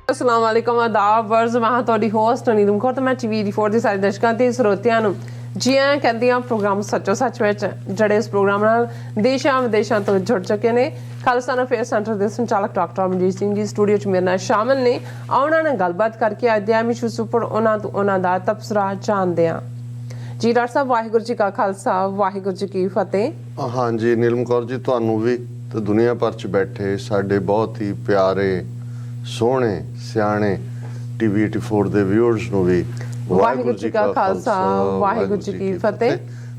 अस्सलाम वालेकुम आदाब वर्ज मैं ਤੁਹਾਡੀ ਹੋਸਟ ਨੀਲਮ ਕੌਰ ਤੇ ਮੈਂ TV4 ਦੇ ਸਾਰੇ ਦਰਸ਼ਕਾਂ ਤੇ ਸਰੋਤਿਆਂ ਨੂੰ ਜੀ ਆਇਆਂ ਕਹਿੰਦੀ ਹਾਂ ਪ੍ਰੋਗਰਾਮ ਸੱਚੋ ਸੱਚ ਵਿੱਚ ਜਿਹੜੇ ਇਸ ਪ੍ਰੋਗਰਾਮ ਨਾਲ ਦੇਸ਼ਾਂ ਵਿਦੇਸ਼ਾਂ ਤੋਂ ਜੁੜ ਚੁੱਕੇ ਨੇ ਖਾਲਸਾ ਅਫੇਅਰ ਸੈਂਟਰ ਦੇ ਸੰਚਾਲਕ ਡਾਕਟਰ ਅਮਨਜੀਤ ਸਿੰਘ ਜੀ ਸਟੂਡੀਓ 'ਚ ਮੇਰੇ ਨਾਲ ਸ਼ਾਮਲ ਨੇ। ਉਹਨਾਂ ਨਾਲ ਗੱਲਬਾਤ ਕਰਕੇ ਅੱਜ ਦੇ ਇਸ਼ੂਜ਼ ਉੱਪਰ ਉਹਨਾਂ ਦਾ ਤਬਸਰਾ ਜਾਣਦੇ ਹਾਂ। ਜੀ ਡਾਕਟਰ ਸਾਹਿਬ ਵਾਹਿਗੁਰੂ ਜੀ ਕਾ ਖਾਲਸਾ ਵਾਹਿਗੁਰੂ ਜੀ ਕੀ ਫਤਿਹ। हाँ जी नीलम कौर जी ਤੁਹਾਨੂੰ ਵੀ ਤੇ ਦੁਨੀਆ ਭਰ 'ਚ ਬੈਠੇ ਸਾਡੇ ਬਹੁਤ ਹੀ ਪਿਆਰੇ ਸੋਹਣੇ ਸਿਆਣੇ TV84 ਦੇ ਵਿਊਅਰਸ ਨੂੰ ਵੀ ਵਾਹਿਗੁਰੂ ਜੀ ਕਾ ਖਾਲਸਾ ਵਾਹਿਗੁਰੂ ਜੀ ਕੀ ਫਤਿਹ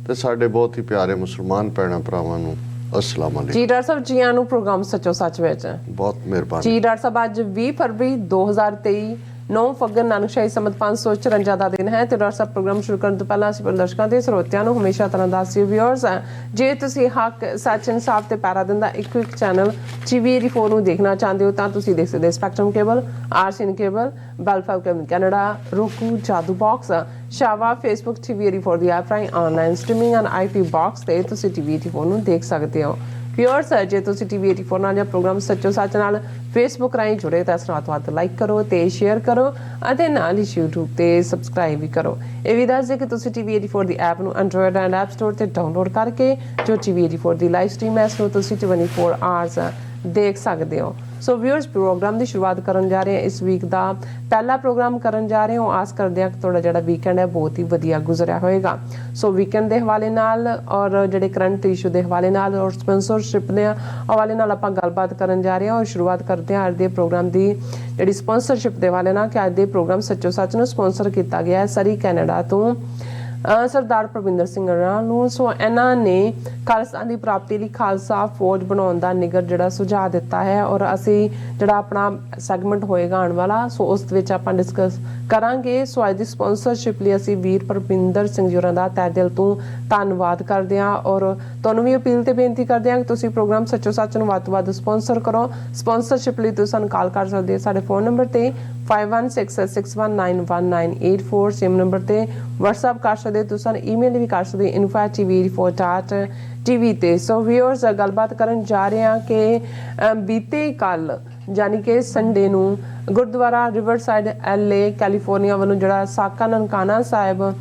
ਤੇ ਸਾਡੇ ਬਹੁਤ ਹੀ ਪਿਆਰੇ ਮੁਸਲਮਾਨ ਭੈਣਾਂ ਭਰਾਵਾਂ ਨੂੰ अस्सलाम वालेकुम। जी डॉक्टर साहब जी आनू प्रोग्राम सचो सच विच बहुत मेहरबानी। जी डॉक्टर साहब अज 20 फरवरी 2023 9 फगन नानकशाही संमत 554 ਦਾ ਦਿਨ ਹੈ ਤੇ ਡਾਕਟਰ ਸਾਹਿਬ ਪ੍ਰੋਗਰਾਮ ਸ਼ੁਰੂ ਕਰਨ ਤੋਂ ਪਹਿਲਾਂ ਅਸੀਂ ਦਰਸ਼ਕਾਂ ਤੇ ਸਰੋਤਿਆਂ ਨੂੰ ਹਮੇਸ਼ਾ ਤਰ੍ਹਾਂ ਦੱਸਿਓ ਵਿਊਅਰਸ ਜੇ ਤੁਸੀਂ ਹੱਕ ਸੱਚ ਇਨਸਾਫ ਤੇ ਪੈਰਾ ਦਿੰਦਾ ਇੱਕੋ ਇੱਕ ਚੈਨਲ TV84 ਨੂੰ ਦੇਖਣਾ ਚਾਹੁੰਦੇ ਹੋ ਤਾਂ ਤੁਸੀਂ ਦੇਖ ਸਕਦੇ ਸਪੈਕਟਰਮ ਕੇਬਲ ਆਰਸੀਐਨ ਕੇਬਲ ਬੈਲਫਾਊ cable Canada roku Jadoo box ਸ਼ਾਵਾ ਫੇਸਬੁੱਕ TV84 ਦੀ ਐਪ ਰਾਹੀਂ online streaming and IP box ਤੇ ਤੁਸੀਂ TV84 ਨੂੰ ਦੇਖ ਸਕਦੇ ਹੋ। ਵਿਊਅਰਸ ਜੇ ਤੁਸੀਂ TV84 ਨਾਲ ਜਾਂ ਪ੍ਰੋਗਰਾਮ ਸੱਚੋ ਸੱਚ ਨਾਲ ਫੇਸਬੁੱਕ ਰਾਹੀਂ ਜੁੜੇ ਤਾਂ ਇਸ ਨੂੰ ਵੱਧ ਲਾਈਕ ਕਰੋ ਤੇ ਸ਼ੇਅਰ ਕਰੋ ਅਤੇ ਨਾਲ ਹੀ YouTube ਤੇ ਸਬਸਕ੍ਰਾਈਬ ਵੀ ਕਰੋ। ਇਹ ਵੀ ਦੱਸ ਦੇ ਕਿ ਤੁਸੀਂ TV84 ਦੀ ਐਪ ਨੂੰ ਐਂਡਰੋਇਡ ਐਂਡ ਐਪ ਸਟੋਰ ਤੇ ਡਾਊਨਲੋਡ ਕਰਕੇ ਜੋ TV84 ਦੀ ਲਾਈਵ ਸਟ੍ਰੀਮ ਹੈ ਇਸ ਨੂੰ ਤੁਸੀਂ 24 ਆਵਰਸ ਦੇਖ ਸਕਦੇ ਹੋ। ਸੋ ਵਿਊਅਰਸ ਪ੍ਰੋਗਰਾਮ ਦੀ ਸ਼ੁਰੂਆਤ ਕਰਨ ਜਾ ਰਹੇ ਹਾਂ। ਇਸ ਵੀਕ ਦਾ ਪਹਿਲਾ ਪ੍ਰੋਗਰਾਮ ਕਰਨ ਜਾ ਰਹੇ ਹਾਂ। ਆਸ ਕਰਦੇ ਹਾਂ ਕਿ ਤੁਹਾਡਾ ਜਿਹੜਾ ਵੀਕਐਂਡ ਹੈ ਬਹੁਤ ਹੀ ਵਧੀਆ ਗੁਜ਼ਰਿਆ ਹੋਏਗਾ। ਸੋ ਵੀਕਐਂਡ ਦੇ ਹਵਾਲੇ ਨਾਲ ਔਰ ਜਿਹੜੇ ਕਰੰਟ ਇਸ਼ੂ ਦੇ ਹਵਾਲੇ ਨਾਲ ਔਰ ਸਪਾਂਸਰਸ਼ਿਪ ਦੇ ਹਵਾਲੇ ਨਾਲ ਆਪਾਂ ਗੱਲਬਾਤ ਕਰਨ ਜਾ ਰਹੇ ਹਾਂ। ਔਰ ਸ਼ੁਰੂਆਤ ਕਰਦੇ ਹਾਂ ਅੱਜ ਦੇ ਪ੍ਰੋਗਰਾਮ ਦੀ ਜਿਹੜੀ ਸਪਾਂਸਰਸ਼ਿਪ ਦੇ ਹਵਾਲੇ ਨਾਲ ਕਿ ਅੱਜ ਦੇ ਪ੍ਰੋਗਰਾਮ ਸੱਚੋ ਸੱਚ ਨੂੰ ਸਪਾਂਸਰ ਕੀਤਾ ਗਿਆ ਹੈ ਸਰੀ ਕੈਨੇਡਾ ਤੋਂ ਸਰਦਾਰ ਪ੍ਰਵਿੰਦਰ ਸਿੰਘ ਰਾਣਾ ਨੂੰ। ਸੋ ਇਹਨਾਂ ਨੇ ਖਾਲਸਾ ਦੀ ਪ੍ਰਾਪਤੀ ਲਈ ਖਾਲਸਾ ਫੌਜ ਬਣਾਉਣ ਦਾ ਨਿੱਘਰ ਜਿਹੜਾ ਸੁਝਾਅ ਦਿੱਤਾ ਹੈ ਔਰ ਅਸੀਂ ਜਿਹੜਾ ਆਪਣਾ ਸੈਗਮੈਂਟ ਹੋਏਗਾ ਆਉਣ ਵਾਲਾ ਸੋ ਉਸ ਵਿੱਚ ਆਪਾਂ ਡਿਸਕਸ ਕਰਾਂਗੇ। ਸੋ ਅੱਜ ਦੀ ਸਪਾਂਸਰਸ਼ਿਪ ਲਈ ਅਸੀਂ ਵੀਰ ਪ੍ਰਵਿੰਦਰ ਸਿੰਘ ਜੀ ਹੋਰਾਂ ਦਾ ਤਹਿ ਦਿਲ ਤੋਂ ਧੰਨਵਾਦ ਕਰਦੇ ਹਾਂ ਔਰ ਤੁਹਾਨੂੰ ਵੀ ਅਪੀਲ ਤੇ ਬੇਨਤੀ ਕਰਦੇ ਹਾਂ ਕਿ ਤੁਸੀਂ ਪ੍ਰੋਗਰਾਮ ਸੱਚੋ ਸੱਚ ਨੂੰ ਵੱਧ ਤੋਂ ਵੱਧ ਸਪਾਂਸਰ ਕਰੋ। ਸਪਾਂਸਰਸ਼ਿਪ ਲਈ ਤੁਸੀਂ ਸਾਨੂੰ ਕਾਲ ਕਰ ਸਕਦੇ ਹੋ ਸਾਡੇ ਫੋਨ ਨੰਬਰ ਤੇ 5166191984 ਸੇਮ ਨੰਬਰ ਤੇ WhatsApp ਕਰ ਸਕਦੇ ਹੋ। ਤੁਸੀਂ ਈਮੇਲ ਵੀ ਕਰ ਸਕਦੇ ਹੋ info@tv4.tv ਤੇ। ਸੋ ਵਿਊਅਰਸ ਗੱਲਬਾਤ ਕਰਨ ਜਾ ਰਹੇ ਹਾਂ ਕਿ ਬੀਤੇ ਕੱਲ ਯਾਨੀ ਕਿ ਸੰਡੇ ਨੂੰ ਗੁਰਦੁਆਰਾ ਰਿਵਰਸਾਈਡ LA ਕੈਲੀਫੋਰਨੀਆ ਵੱਲੋਂ ਜਿਹੜਾ ਸਾਕਾ ਨਨਕਾਣਾ ਸਾਹਿਬ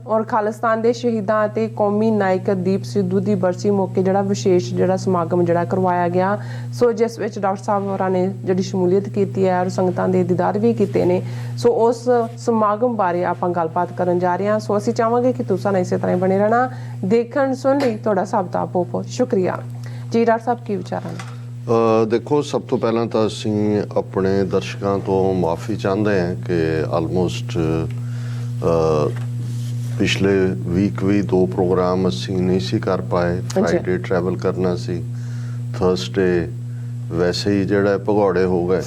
ਔਰ ਖਾਲਿਸਤਾਨ ਦੇ ਸ਼ਹੀਦਾਂ ਅਤੇ ਕੌਮੀ ਨਾਇਕ ਦੀਪ ਸਿੱਧੂ ਦੀ ਬਰਸੀ ਮੌਕੇ ਜਿਹੜਾ ਵਿਸ਼ੇਸ਼ ਜਿਹੜਾ ਸਮਾਗਮ ਜਿਹੜਾ ਕਰਵਾਇਆ ਗਿਆ। ਸੋ ਜਿਸ ਵਿੱਚ ਡਾਕਟਰ ਸਾਹਿਬ ਹੋਰਾਂ ਨੇ ਜਿਹੜੀ ਸ਼ਮੂਲੀਅਤ ਕੀਤੀ ਹੈ ਔਰ ਸੰਗਤਾਂ ਦੇ ਦੀਦਾਰ ਵੀ ਕੀਤੇ ਨੇ। ਸੋ ਉਸ ਸਮਾਗਮ ਬਾਰੇ ਆਪਾਂ ਗੱਲਬਾਤ ਕਰਨ ਜਾ ਰਹੇ ਹਾਂ। ਸੋ ਅਸੀਂ ਚਾਹਾਂਗੇ ਕਿ ਤੁਸੀਂ ਇਸੇ ਤਰ੍ਹਾਂ ਹੀ ਬਣੇ ਰਹਿਣਾ ਦੇਖਣ ਸੁਣ ਲਈ ਤੁਹਾਡਾ ਸਭ ਦਾ ਬਹੁਤ ਬਹੁਤ ਸ਼ੁਕਰੀਆ। ਜੀ ਡਾਕਟਰ ਸਾਹਿਬ ਕੀ ਵਿਚਾਰਾਂ ਨੇ? ਦੇਖੋ ਸਭ ਤੋਂ ਪਹਿਲਾਂ ਤਾਂ ਅਸੀਂ ਆਪਣੇ ਦਰਸ਼ਕਾਂ ਤੋਂ ਮਾਫੀ ਚਾਹੁੰਦੇ ਹਾਂ ਕਿ ਆਲਮੋਸਟ ਪਿਛਲੇ ਵੀਕ ਵੀ 2 ਪ੍ਰੋਗਰਾਮ ਅਸੀਂ ਨਹੀਂ ਸੀ ਕਰ ਪਾਏ। ਫਰਾਈਡੇ ਟਰੈਵਲ ਕਰਨਾ ਸੀ, ਥਰਸਡੇ ਵੈਸੇ ਹੀ ਜਿਹੜਾ ਭਗੌੜੇ ਹੋ ਗਏ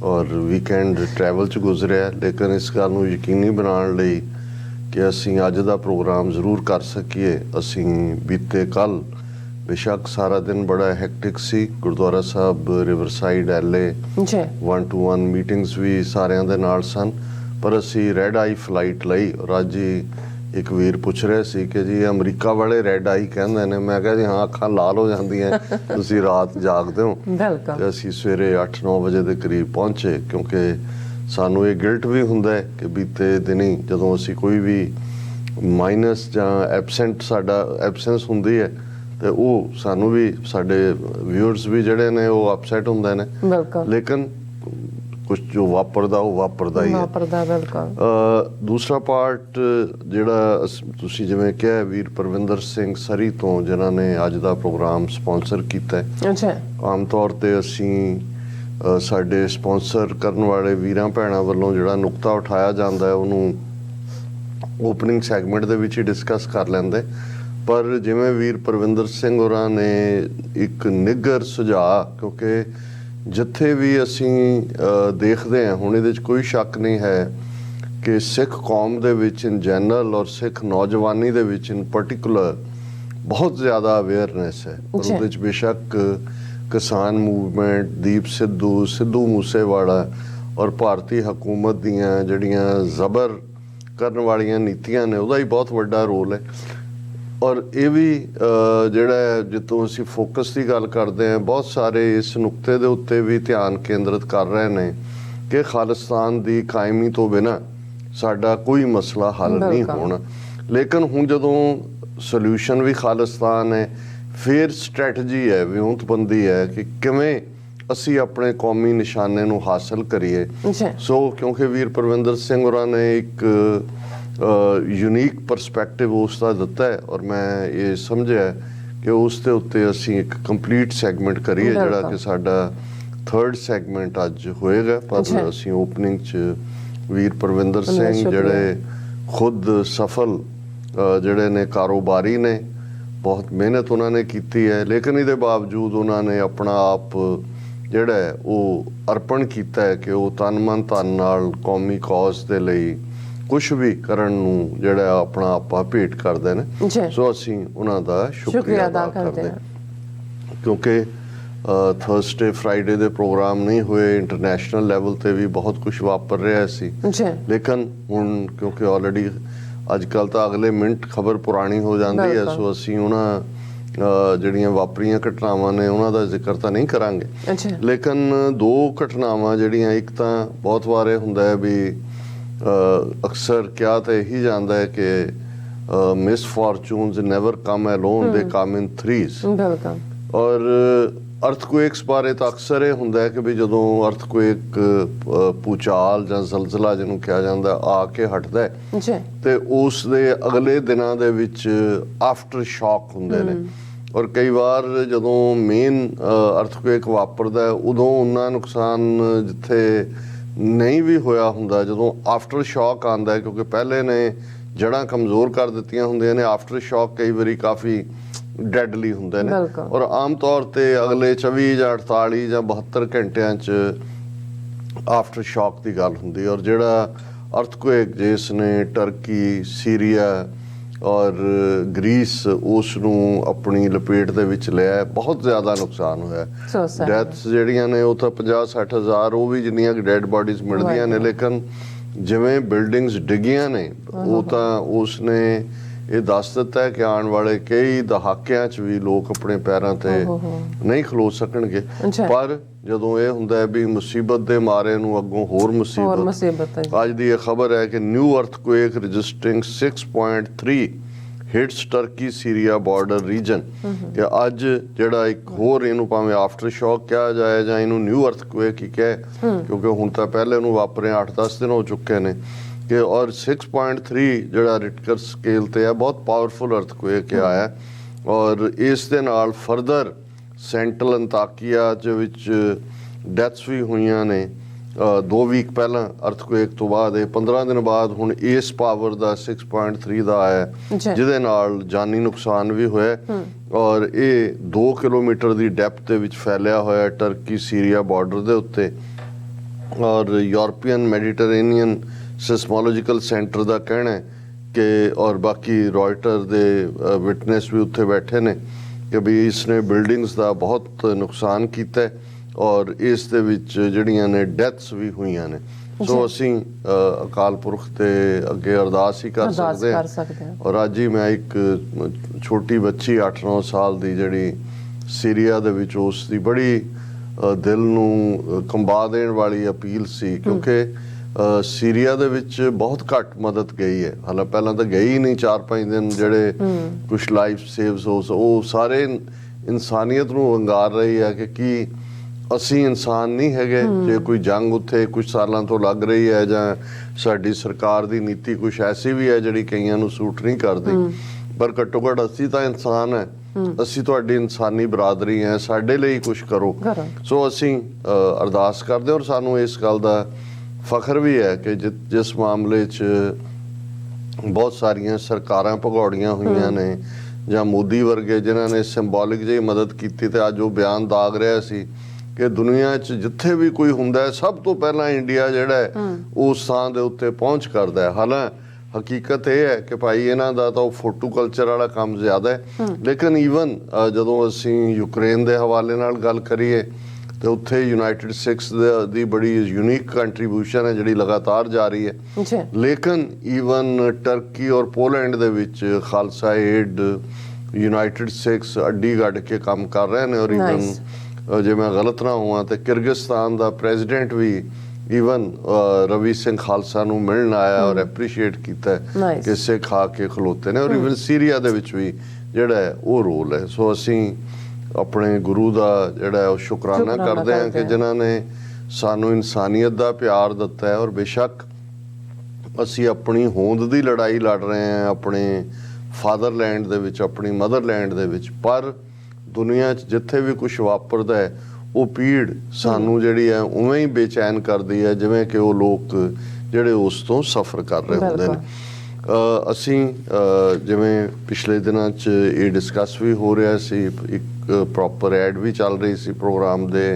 ਔਰ ਵੀਕਐਂਡ ਟਰੈਵਲ 'ਚ ਗੁਜ਼ਰਿਆ। ਲੇਕਿਨ ਇਸ ਗੱਲ ਨੂੰ ਯਕੀਨੀ ਬਣਾਉਣ ਲਈ ਕਿ ਅਸੀਂ ਅੱਜ ਦਾ ਪ੍ਰੋਗਰਾਮ ਜ਼ਰੂਰ ਕਰ ਸਕੀਏ ਅਸੀਂ ਬੀਤੇ ਕੱਲ੍ਹ ਬੇਸ਼ੱਕ ਸਾਰਾ ਦਿਨ ਬੜਾ ਹੈਕਟਿਕ ਸੀ ਗੁਰਦੁਆਰਾ ਸਾਹਿਬ ਰਿਵਰਸਾਈਡ LA 1-to-1 ਮੀਟਿੰਗਸ ਵੀ ਸਾਰਿਆਂ ਦੇ ਨਾਲ ਸਨ ਪਰ ਅਸੀਂ ਰੈੱਡ ਆਈ ਫਲਾਈਟ ਲਈ ਔਰ ਅੱਜ ਹੀ ਇੱਕ ਵੀਰ ਪੁੱਛ ਰਹੇ ਸੀ ਕਿ ਜੀ ਅਮਰੀਕਾ ਵਾਲੇ ਰੈੱਡ ਆਈ ਕਹਿੰਦੇ ਨੇ। ਮੈਂ ਕਿਹਾ ਜੀ ਹਾਂ ਅੱਖਾਂ ਲਾਲ ਹੋ ਜਾਂਦੀਆਂ ਤੁਸੀਂ ਰਾਤ ਜਾਗਦੇ ਹੋ। ਤੇ ਅਸੀਂ ਸਵੇਰੇ 8-9 ਵਜੇ ਦੇ ਕਰੀਬ ਪਹੁੰਚੇ ਕਿਉਂਕਿ ਸਾਨੂੰ ਇਹ ਗਿਲਟ ਵੀ ਹੁੰਦਾ ਹੈ ਕਿ ਬੀਤੇ ਦਿਨੀ ਜਦੋਂ ਅਸੀਂ ਕੋਈ ਵੀ ਮਾਈਨਸ ਜਾਂ ਸਾਡਾ ਐਬਸੈਂਸ ਹੁੰਦੀ ਹੈ ਤੇ ਉਹ ਸਾਨੂੰ ਵੀ ਸਾਡੇ ਵਿਊਅਰਸ ਵੀ ਜਿਹੜੇ ਨੇ ਉਹ ਅਪਸੈਟ ਹੁੰਦੇ ਨੇ। ਲੇਕਿਨ ਕੁਝ ਜੋ ਵਾਪਰਦਾ ਉਹ ਵਾਪਰਦਾ ਹੀ ਹੈ। ਦੂਸਰਾ ਪਾਰਟ ਜਿਹੜਾ ਤੁਸੀਂ ਜਿਵੇਂ ਕਿਹਾ ਵੀਰ ਪਰਵਿੰਦਰ ਸਿੰਘ ਸਰੀ ਤੋਂ ਜਿਨ੍ਹਾਂ ਨੇ ਅੱਜ ਦਾ ਪ੍ਰੋਗਰਾਮ ਸਪਾਂਸਰ ਕੀਤਾ ਹੈ। ਆਮ ਤੌਰ ਤੇ ਅਸੀਂ ਸਾਡੇ ਸਪਾਂਸਰ ਕਰਨ ਵਾਲੇ ਵੀਰਾਂ ਭੈਣਾਂ ਵੱਲੋਂ ਜਿਹੜਾ ਨੁਕਤਾ ਉਠਾਇਆ ਜਾਂਦਾ ਹੈ ਉਹਨੂੰ ਓਪਨਿੰਗ ਸੈਗਮੈਂਟ ਦੇ ਵਿੱਚ ਹੀ ਡਿਸਕਸ ਕਰ ਲੈਂਦੇ ਪਰ ਜਿਵੇਂ ਵੀਰ ਪਰਵਿੰਦਰ ਸਿੰਘ ਹੋਰਾਂ ਨੇ ਇੱਕ ਨਿੱਘਰ ਸੁਝਾਅ ਕਿਉਂਕਿ ਜਿੱਥੇ ਵੀ ਅਸੀਂ ਦੇਖਦੇ ਹਾਂ ਹੁਣ ਇਹਦੇ 'ਚ ਕੋਈ ਸ਼ੱਕ ਨਹੀਂ ਹੈ ਕਿ ਸਿੱਖ ਕੌਮ ਦੇ ਵਿੱਚ ਇਨ ਜਨਰਲ ਔਰ ਸਿੱਖ ਨੌਜਵਾਨੀ ਦੇ ਵਿੱਚ ਇਨ ਪਰਟੀਕੂਲਰ ਬਹੁਤ ਜ਼ਿਆਦਾ ਅਵੇਅਰਨੈਸ ਹੈ। ਪਰ ਉਹਦੇ 'ਚ ਬੇਸ਼ੱਕ ਕਿਸਾਨ ਮੂਵਮੈਂਟ ਦੀਪ ਸਿੱਧੂ ਮੂਸੇਵਾਲਾ ਔਰ ਭਾਰਤੀ ਹਕੂਮਤ ਦੀਆਂ ਜਿਹੜੀਆਂ ਜ਼ਬਰ ਕਰਨ ਵਾਲੀਆਂ ਨੀਤੀਆਂ ਨੇ ਉਹਦਾ ਹੀ ਬਹੁਤ ਵੱਡਾ ਰੋਲ ਹੈ। ਔਰ ਇਹ ਵੀ ਜਿਹੜਾ ਜਿੱਥੋਂ ਅਸੀਂ ਫੋਕਸ ਦੀ ਗੱਲ ਕਰਦੇ ਹਾਂ ਬਹੁਤ ਸਾਰੇ ਇਸ ਨੁਕਤੇ ਦੇ ਉੱਤੇ ਵੀ ਧਿਆਨ ਕੇਂਦਰਿਤ ਕਰ ਰਹੇ ਨੇ ਕਿ ਖਾਲਿਸਤਾਨ ਦੀ ਕਾਇਮੀ ਤੋਂ ਬਿਨਾਂ ਸਾਡਾ ਕੋਈ ਮਸਲਾ ਹੱਲ ਨਹੀਂ ਹੋਣਾ। ਲੇਕਿਨ ਹੁਣ ਜਦੋਂ ਸੋਲਿਊਸ਼ਨ ਵੀ ਖਾਲਿਸਤਾਨ ਹੈ, ਫਿਰ ਸਟ੍ਰੈਟਜੀ ਹੈ, ਵਿਉਂਤਬੰਦੀ ਹੈ ਕਿ ਕਿਵੇਂ ਅਸੀਂ ਆਪਣੇ ਕੌਮੀ ਨਿਸ਼ਾਨੇ ਨੂੰ ਹਾਸਲ ਕਰੀਏ। ਸੋ ਕਿਉਂਕਿ ਵੀਰ ਪਰਵਿੰਦਰ ਸਿੰਘ ਹੋਰਾਂ ਨੇ ਇੱਕ ਯੂਨੀਕ ਪਰਸਪੈਕਟਿਵ ਉਸ ਦਾ ਦਿੱਤਾ ਹੈ ਔਰ ਮੈਂ ਇਹ ਸਮਝਿਆ ਕਿ ਉਸ ਦੇ ਉੱਤੇ ਅਸੀਂ ਇੱਕ ਕੰਪਲੀਟ ਸੈਗਮੈਂਟ ਕਰੀਏ, ਜਿਹੜਾ ਕਿ ਸਾਡਾ 3rd ਸੈਗਮੈਂਟ ਅੱਜ ਹੋਏਗਾ। ਪਰ ਅਸੀਂ ਓਪਨਿੰਗ 'ਚ ਵੀਰ ਪਰਵਿੰਦਰ ਸਿੰਘ ਜਿਹੜੇ ਖੁਦ ਸਫਲ ਜਿਹੜੇ ਨੇ ਕਾਰੋਬਾਰੀ ਨੇ, ਬਹੁਤ ਮਿਹਨਤ ਉਹਨਾਂ ਨੇ ਕੀਤੀ ਹੈ, ਲੇਕਿਨ ਇਹਦੇ ਬਾਵਜੂਦ ਉਹਨਾਂ ਨੇ ਆਪਣਾ ਆਪ ਜਿਹੜਾ ਹੈ ਉਹ ਅਰਪਣ ਕੀਤਾ ਹੈ ਕਿ ਉਹ ਤਨ ਮਨ ਧਨ ਨਾਲ ਕੌਮੀ ਕੌਜ਼ ਦੇ ਲਈ ਕੁਛ ਵੀ ਕਰਨ ਨੂੰ ਜਿਹੜਾ ਆਪਣਾ ਆਪਾ ਭੇਟ ਕਰਦੇ ਨੇ। ਸੋ ਅਸੀਂ ਉਹਨਾਂ ਦਾ ਸ਼ੁਕਰੀਆ ਅਦਾ ਕਰਦੇ ਹਾਂ। ਕਿਉਂਕਿ ਥਰਸਡੇ ਫਰਾਈਡੇ ਦੇ ਪ੍ਰੋਗਰਾਮ ਨਹੀਂ ਹੋਏ, ਇੰਟਰਨੈਸ਼ਨਲ ਲੈਵਲ ਤੇ ਵੀ ਬਹੁਤ ਕੁਝ ਵਾਪਰ ਰਿਹਾ ਸੀ, ਲੇਕਿਨ ਹੁਣ ਕਿਉਂਕਿ ਆਲਰੇਡੀ ਅੱਜ ਕੱਲ੍ਹ ਤਾਂ ਅਗਲੇ ਮਿੰਟ ਖਬਰ ਪੁਰਾਣੀ ਹੋ ਜਾਂਦੀ ਹੈ, ਸੋ ਅਸੀਂ ਉਹਨਾਂ ਜਿਹੜੀਆਂ ਵਾਪਰੀਆਂ ਘਟਨਾਵਾਂ ਨੇ ਉਹਨਾਂ ਦਾ ਜ਼ਿਕਰ ਤਾਂ ਨਹੀਂ ਕਰਾਂਗੇ। ਲੇਕਿਨ 2 ਘਟਨਾਵਾਂ ਜਿਹੜੀਆਂ, ਇੱਕ ਤਾਂ ਬਹੁਤ ਵਾਰ ਇਹ ਹੁੰਦਾ ਹੈ ਵੀ ਅਕਸਰ ਕਿਹਾ ਤਾਂ ਇਹੀ ਜਾਂਦਾ ਹੈ ਕਿ ਮਿਸਫੋਰਚੂਨਸ ਨੈਵਰ ਕਮ ਅਲੋਨ, ਦੇ ਕਮ ਇਨ 3s। ਔਰ ਅਰਥਕੁਏਕਸ ਬਾਰੇ ਤਾਂ ਅਕਸਰ ਇਹ ਹੁੰਦਾ ਹੈ ਕਿ ਵੀ ਜਦੋਂ ਅਰਥਕੁਏਕ ਭੂਚਾਲ ਜਾਂ ਜ਼ਲਜ਼ਲਾ ਜਿਹਨੂੰ ਕਿਹਾ ਜਾਂਦਾ ਆ ਕੇ ਹਟਦਾ ਹੈ ਤੇ ਉਸ ਦੇ ਅਗਲੇ ਦਿਨਾਂ ਦੇ ਵਿੱਚ ਆਫਟਰ ਸ਼ੌਕ ਹੁੰਦੇ ਨੇ। ਔਰ ਕਈ ਵਾਰ ਜਦੋਂ ਮੇਨ ਅਰਥਕੁਏਕ ਵਾਪਰਦਾ ਉਦੋਂ ਉਹਨਾਂ ਨੁਕਸਾਨ ਜਿੱਥੇ ਨਹੀਂ ਵੀ ਹੋਇਆ ਹੁੰਦਾ, ਜਦੋਂ ਆਫਟਰ ਸ਼ੌਕ ਆਉਂਦਾ ਹੈ, ਕਿਉਂਕਿ ਪਹਿਲੇ ਨੇ ਜੜ੍ਹਾਂ ਕਮਜ਼ੋਰ ਕਰ ਦਿੱਤੀਆਂ ਹੁੰਦੀਆਂ ਨੇ, ਆਫਟਰ ਸ਼ੌਕ ਕਈ ਵਾਰੀ ਕਾਫੀ ਡੈਡਲੀ ਹੁੰਦੇ ਨੇ। ਔਰ ਆਮ ਤੌਰ ਤੇ ਅਗਲੇ 24 ਜਾਂ 48 ਜਾਂ 72 ਘੰਟਿਆਂ 'ਚ ਆਫਟਰ ਸ਼ੌਕ ਦੀ ਗੱਲ ਹੁੰਦੀ। ਔਰ ਜਿਹੜਾ ਅਰਥਕੁਏਕ ਜਿਸ ਨੇ ਟਰਕੀ, ਸੀਰੀਆ ਔਰ ਗ੍ਰੀਸ ਉਸ ਨੂੰ ਆਪਣੀ ਲਪੇਟ ਦੇ ਵਿੱਚ ਲਿਆ, ਬਹੁਤ ਜ਼ਿਆਦਾ ਨੁਕਸਾਨ ਹੋਇਆ। ਡੈਥਸ ਜਿਹੜੀਆਂ ਨੇ ਉਹ ਤਾਂ 50-60 ਹਜ਼ਾਰ, ਉਹ ਵੀ ਜਿੰਨੀਆਂ ਡੈਡ ਬਾਡੀਜ਼ ਮਿਲਦੀਆਂ ਨੇ, ਲੇਕਿਨ ਜਿਵੇਂ ਬਿਲਡਿੰਗਸ ਡਿੱਗੀਆਂ ਨੇ ਉਹ ਤਾਂ ਉਸ ਨੇ ਇਹ ਦੱਸ ਦਿੱਤਾ ਹੈ ਕਿ ਆਉਣ ਵਾਲੇ ਕਈ ਦਹਾਕਿਆਂ 'ਚ ਵੀ ਲੋਕ ਆਪਣੇ ਪੈਰਾਂ ਤੇ ਨਹੀਂ ਖਲੋ ਸਕਣਗੇ। ਪਰ ਜਦੋਂ ਇਹ ਹੁੰਦਾ ਹੈ ਵੀ ਮੁਸੀਬਤ ਦੇ ਮਾਰੇ ਨੂੰ ਅੱਗੋਂ ਹੋਰ ਮੁਸੀਬਤ। ਅੱਜ ਦੀ ਇਹ ਖਬਰ ਹੈ ਕਿ new earthquake registering 6.3 hits Turkey Syria border region. ਕਿ ਅੱਜ ਜਿਹੜਾ ਇੱਕ ਹੋਰ, ਇਹਨੂੰ ਭਾਵੇਂ ਆਫਟਰ ਸ਼ੌਕ ਕਿਹਾ ਜਾਏ ਜਾਂ ਇਹਨੂੰ ਨਿਊ ਅਰਥਕੁਏਕ ਹੀ ਕਹੇ, ਕਿਉਂਕਿ ਹੁਣ ਤਾਂ ਪਹਿਲੇ ਨੂੰ ਵਾਪਰੇ 8-10 ਦਿਨ ਹੋ ਚੁੱਕੇ ਨੇ ਕਿ ਔਰ 6.3 ਜਿਹੜਾ ਰਿਕਟਰ ਸਕੇਲ ਤੇ ਹੈ, ਬਹੁਤ ਪਾਵਰਫੁਲ ਅਰਥਕੁਏਕ ਆਇਆ। ਔਰ ਇਸ ਦੇ ਨਾਲ ਫਰਦਰ ਸੈਂਟਰਲ ਅੰਤਾਕੀਆ ਦੇ ਵਿੱਚ ਡੈਥਸ ਵੀ ਹੋਈਆਂ ਨੇ 2 ਵੀਕ ਪਹਿਲਾਂ ਅਰਥਕੁਏਕ ਤੋਂ ਬਾਅਦ। ਇਹ 15 ਦਿਨ ਬਾਅਦ ਹੁਣ ਇਸ ਪਾਵਰ ਦਾ 6.3 ਦਾ ਆਇਆ, ਜਿਹਦੇ ਨਾਲ ਜਾਨੀ ਨੁਕਸਾਨ ਵੀ ਹੋਇਆ। ਔਰ ਇਹ 2 ਕਿਲੋਮੀਟਰ ਦੀ ਡੈਪਥ ਦੇ ਵਿੱਚ ਫੈਲਿਆ ਹੋਇਆ ਟਰਕੀ ਸੀਰੀਆ ਬਾਰਡਰ ਦੇ ਉੱਤੇ। ਔਰ ਯੂਰਪੀਅਨ ਮੈਡੀਟਰੇਨੀਅਨ ਸਿਸਮੋਲੋਜੀਕਲ ਸੈਂਟਰ ਦਾ ਕਹਿਣਾ ਹੈ ਕਿ, ਔਰ ਬਾਕੀ ਰॉयटर ਦੇ ਵਿਟਨੈਸ ਵੀ ਉੱਥੇ ਬੈਠੇ ਨੇ ਕਿ ਵੀ ਇਸ ਨੇ ਬਿਲਡਿੰਗਸ ਦਾ ਬਹੁਤ ਨੁਕਸਾਨ ਕੀਤਾ ਹੈ ਔਰ ਇਸ ਦੇ ਵਿੱਚ ਜਿਹੜੀਆਂ ਨੇ ਡੈਥਸ ਵੀ ਹੋਈਆਂ ਨੇ। ਸੋ ਅਸੀਂ ਅਕਾਲ ਪੁਰਖ ਤੇ ਅੱਗੇ ਅਰਦਾਸ ਹੀ ਕਰ ਸਕਦੇ ਹਾਂ। ਔਰ ਅੱਜ ਹੀ ਮੈਂ ਇੱਕ ਛੋਟੀ ਬੱਚੀ 8-9 ਸਾਲ ਦੀ ਜਿਹੜੀ ਸੀਰੀਆ ਦੇ ਵਿੱਚ, ਉਸ ਦੀ ਬੜੀ ਦਿਲ ਨੂੰ ਕੰਬਾ ਦੇਣ ਵਾਲੀ ਅਪੀਲ ਸੀ, ਕਿਉਂਕਿ ਸੀਰੀਆ ਦੇ ਵਿੱਚ ਬਹੁਤ ਘੱਟ ਮਦਦ ਗਈ ਹੈ। ਹਾਲਾਂ ਪਹਿਲਾਂ ਤਾਂ ਗਈ ਹੀ ਨਹੀਂ, 4-5 ਦਿਨ ਜਿਹੜੇ ਕੁਛ ਲਾਈਫ ਸੇਵਸ ਉਹ ਸਾਰੇ ਇਨਸਾਨੀਅਤ ਨੂੰ ਵੰਗਾਰ ਰਹੀ ਹੈ ਕਿ ਕੀ ਅਸੀਂ ਇਨਸਾਨ ਨਹੀਂ ਹੈਗੇ। ਜੇ ਕੋਈ ਜੰਗ ਉੱਥੇ ਕੁਝ ਸਾਲਾਂ ਤੋਂ ਲੱਗ ਰਹੀ ਹੈ ਜਾਂ ਸਾਡੀ ਸਰਕਾਰ ਦੀ ਨੀਤੀ ਕੁਛ ਐਸੀ ਵੀ ਹੈ ਜਿਹੜੀ ਕਈਆਂ ਨੂੰ ਸੂਟ ਨਹੀਂ ਕਰਦੀ, ਪਰ ਘੱਟੋ ਘੱਟ ਅਸੀਂ ਤਾਂ ਇਨਸਾਨ ਹੈ, ਅਸੀਂ ਤੁਹਾਡੀ ਇਨਸਾਨੀ ਬਰਾਦਰੀ ਹੈ, ਸਾਡੇ ਲਈ ਕੁਛ ਕਰੋ। ਸੋ ਅਸੀਂ ਅਰਦਾਸ ਕਰਦੇ ਔਰ ਸਾਨੂੰ ਇਸ ਗੱਲ ਦਾ ਫਖਰ ਵੀ ਹੈ ਕਿ ਜਿਸ ਮਾਮਲੇ 'ਚ ਬਹੁਤ ਸਾਰੀਆਂ ਸਰਕਾਰਾਂ ਭਗੌੜੀਆਂ ਹੋਈਆਂ ਨੇ ਜਾਂ ਮੋਦੀ ਵਰਗੇ ਜਿਨ੍ਹਾਂ ਨੇ ਸਿੰਬੋਲਿਕ ਜਿਹੀ ਮਦਦ ਕੀਤੀ, ਤੇ ਅੱਜ ਉਹ ਬਿਆਨ ਦਾਗ ਰਿਹਾ ਸੀ ਕਿ ਦੁਨੀਆ 'ਚ ਜਿੱਥੇ ਵੀ ਕੋਈ ਹੁੰਦਾ ਹੈ ਸਭ ਤੋਂ ਪਹਿਲਾਂ ਇੰਡੀਆ ਜਿਹੜਾ ਹੈ ਉਸ ਥਾਂ ਦੇ ਉੱਤੇ ਪਹੁੰਚ ਕਰਦਾ ਹੈ। ਹਾਲਾਂ ਹਕੀਕਤ ਇਹ ਹੈ ਕਿ ਭਾਈ ਇਹਨਾਂ ਦਾ ਤਾਂ ਉਹ ਫੋਟੋ ਕਲਚਰ ਵਾਲਾ ਕੰਮ ਜ਼ਿਆਦਾ ਹੈ, ਲੇਕਿਨ ਈਵਨ ਜਦੋਂ ਅਸੀਂ ਯੂਕਰੇਨ ਦੇ ਹਵਾਲੇ ਨਾਲ ਗੱਲ ਕਰੀਏ ਤੇ ਉੱਥੇ ਯੂਨਾਈਟਿਡ ਸਟੇਟਸ ਦੀ ਬੜੀ ਯੂਨੀਕ ਕੰਟਰੀਬਿਊਸ਼ਨ ਹੈ ਜਿਹੜੀ ਲਗਾਤਾਰ ਜਾਰੀ ਹੈ। ਲੇਕਿਨ ਈਵਨ ਟਰਕੀ ਔਰ ਪੋਲੈਂਡ ਦੇ ਵਿੱਚ ਖਾਲਸਾ ਏਡ ਯੂਨਾਈਟਿਡ ਸਟੇਟਸ ਅੱਡੀ ਗੱਡ ਕੇ ਕੰਮ ਕਰ ਰਹੇ ਨੇ। ਔਰ ਈਵਨ ਜੇ ਮੈਂ ਗਲਤ ਨਾ ਹੋਵਾਂ ਤੇ ਕਿਰਗਿਸਤਾਨ ਦਾ ਪ੍ਰੈਜ਼ੀਡੈਂਟ ਵੀ ਈਵਨ ਰਵੀ ਸਿੰਘ ਖਾਲਸਾ ਨੂੰ ਮਿਲਣ ਆਇਆ ਔਰ ਐਪਰੀਸ਼ੀਏਟ ਕੀਤਾ Nice. ਕਿ ਸਿੱਖ ਆ ਕੇ ਖਲੋਤੇ ਨੇ, ਔਰ ਈਵਨ ਸੀਰੀਆ ਦੇ ਵਿੱਚ ਵੀ ਜਿਹੜਾ ਹੈ ਉਹ ਰੋਲ ਹੈ। ਸੋ ਅਸੀਂ ਆਪਣੇ ਗੁਰੂ ਦਾ ਜਿਹੜਾ ਹੈ ਉਹ ਸ਼ੁਕਰਾਨਾ ਕਰਦੇ ਹਾਂ ਕਿ ਜਿਨ੍ਹਾਂ ਨੇ ਸਾਨੂੰ ਇਨਸਾਨੀਅਤ ਦਾ ਪਿਆਰ ਦਿੱਤਾ ਹੈ। ਔਰ ਬੇਸ਼ੱਕ ਅਸੀਂ ਆਪਣੀ ਹੋਂਦ ਦੀ ਲੜਾਈ ਲੜ ਰਹੇ ਹਾਂ ਆਪਣੇ ਫਾਦਰਲੈਂਡ ਦੇ ਵਿੱਚ, ਆਪਣੀ ਮਦਰਲੈਂਡ ਦੇ ਵਿੱਚ, ਪਰ ਦੁਨੀਆ 'ਚ ਜਿੱਥੇ ਵੀ ਕੁਝ ਵਾਪਰਦਾ ਹੈ ਉਹ ਪੀੜ ਸਾਨੂੰ ਜਿਹੜੀ ਹੈ ਉਵੇਂ ਹੀ ਬੇਚੈਨ ਕਰਦੀ ਹੈ ਜਿਵੇਂ ਕਿ ਉਹ ਲੋਕ ਜਿਹੜੇ ਉਸ ਤੋਂ ਸਫ਼ਰ ਕਰ ਰਹੇ ਹੁੰਦੇ ਨੇ। ਅਸੀਂ ਜਿਵੇਂ ਪਿਛਲੇ ਦਿਨਾਂ 'ਚ ਇਹ ਡਿਸਕਸ ਵੀ ਹੋ ਰਿਹਾ ਸੀ, ਇੱਕ ਪ੍ਰੋਪਰ ਐਡ ਵੀ ਚੱਲ ਰਹੀ ਸੀ ਪ੍ਰੋਗਰਾਮ ਦੇ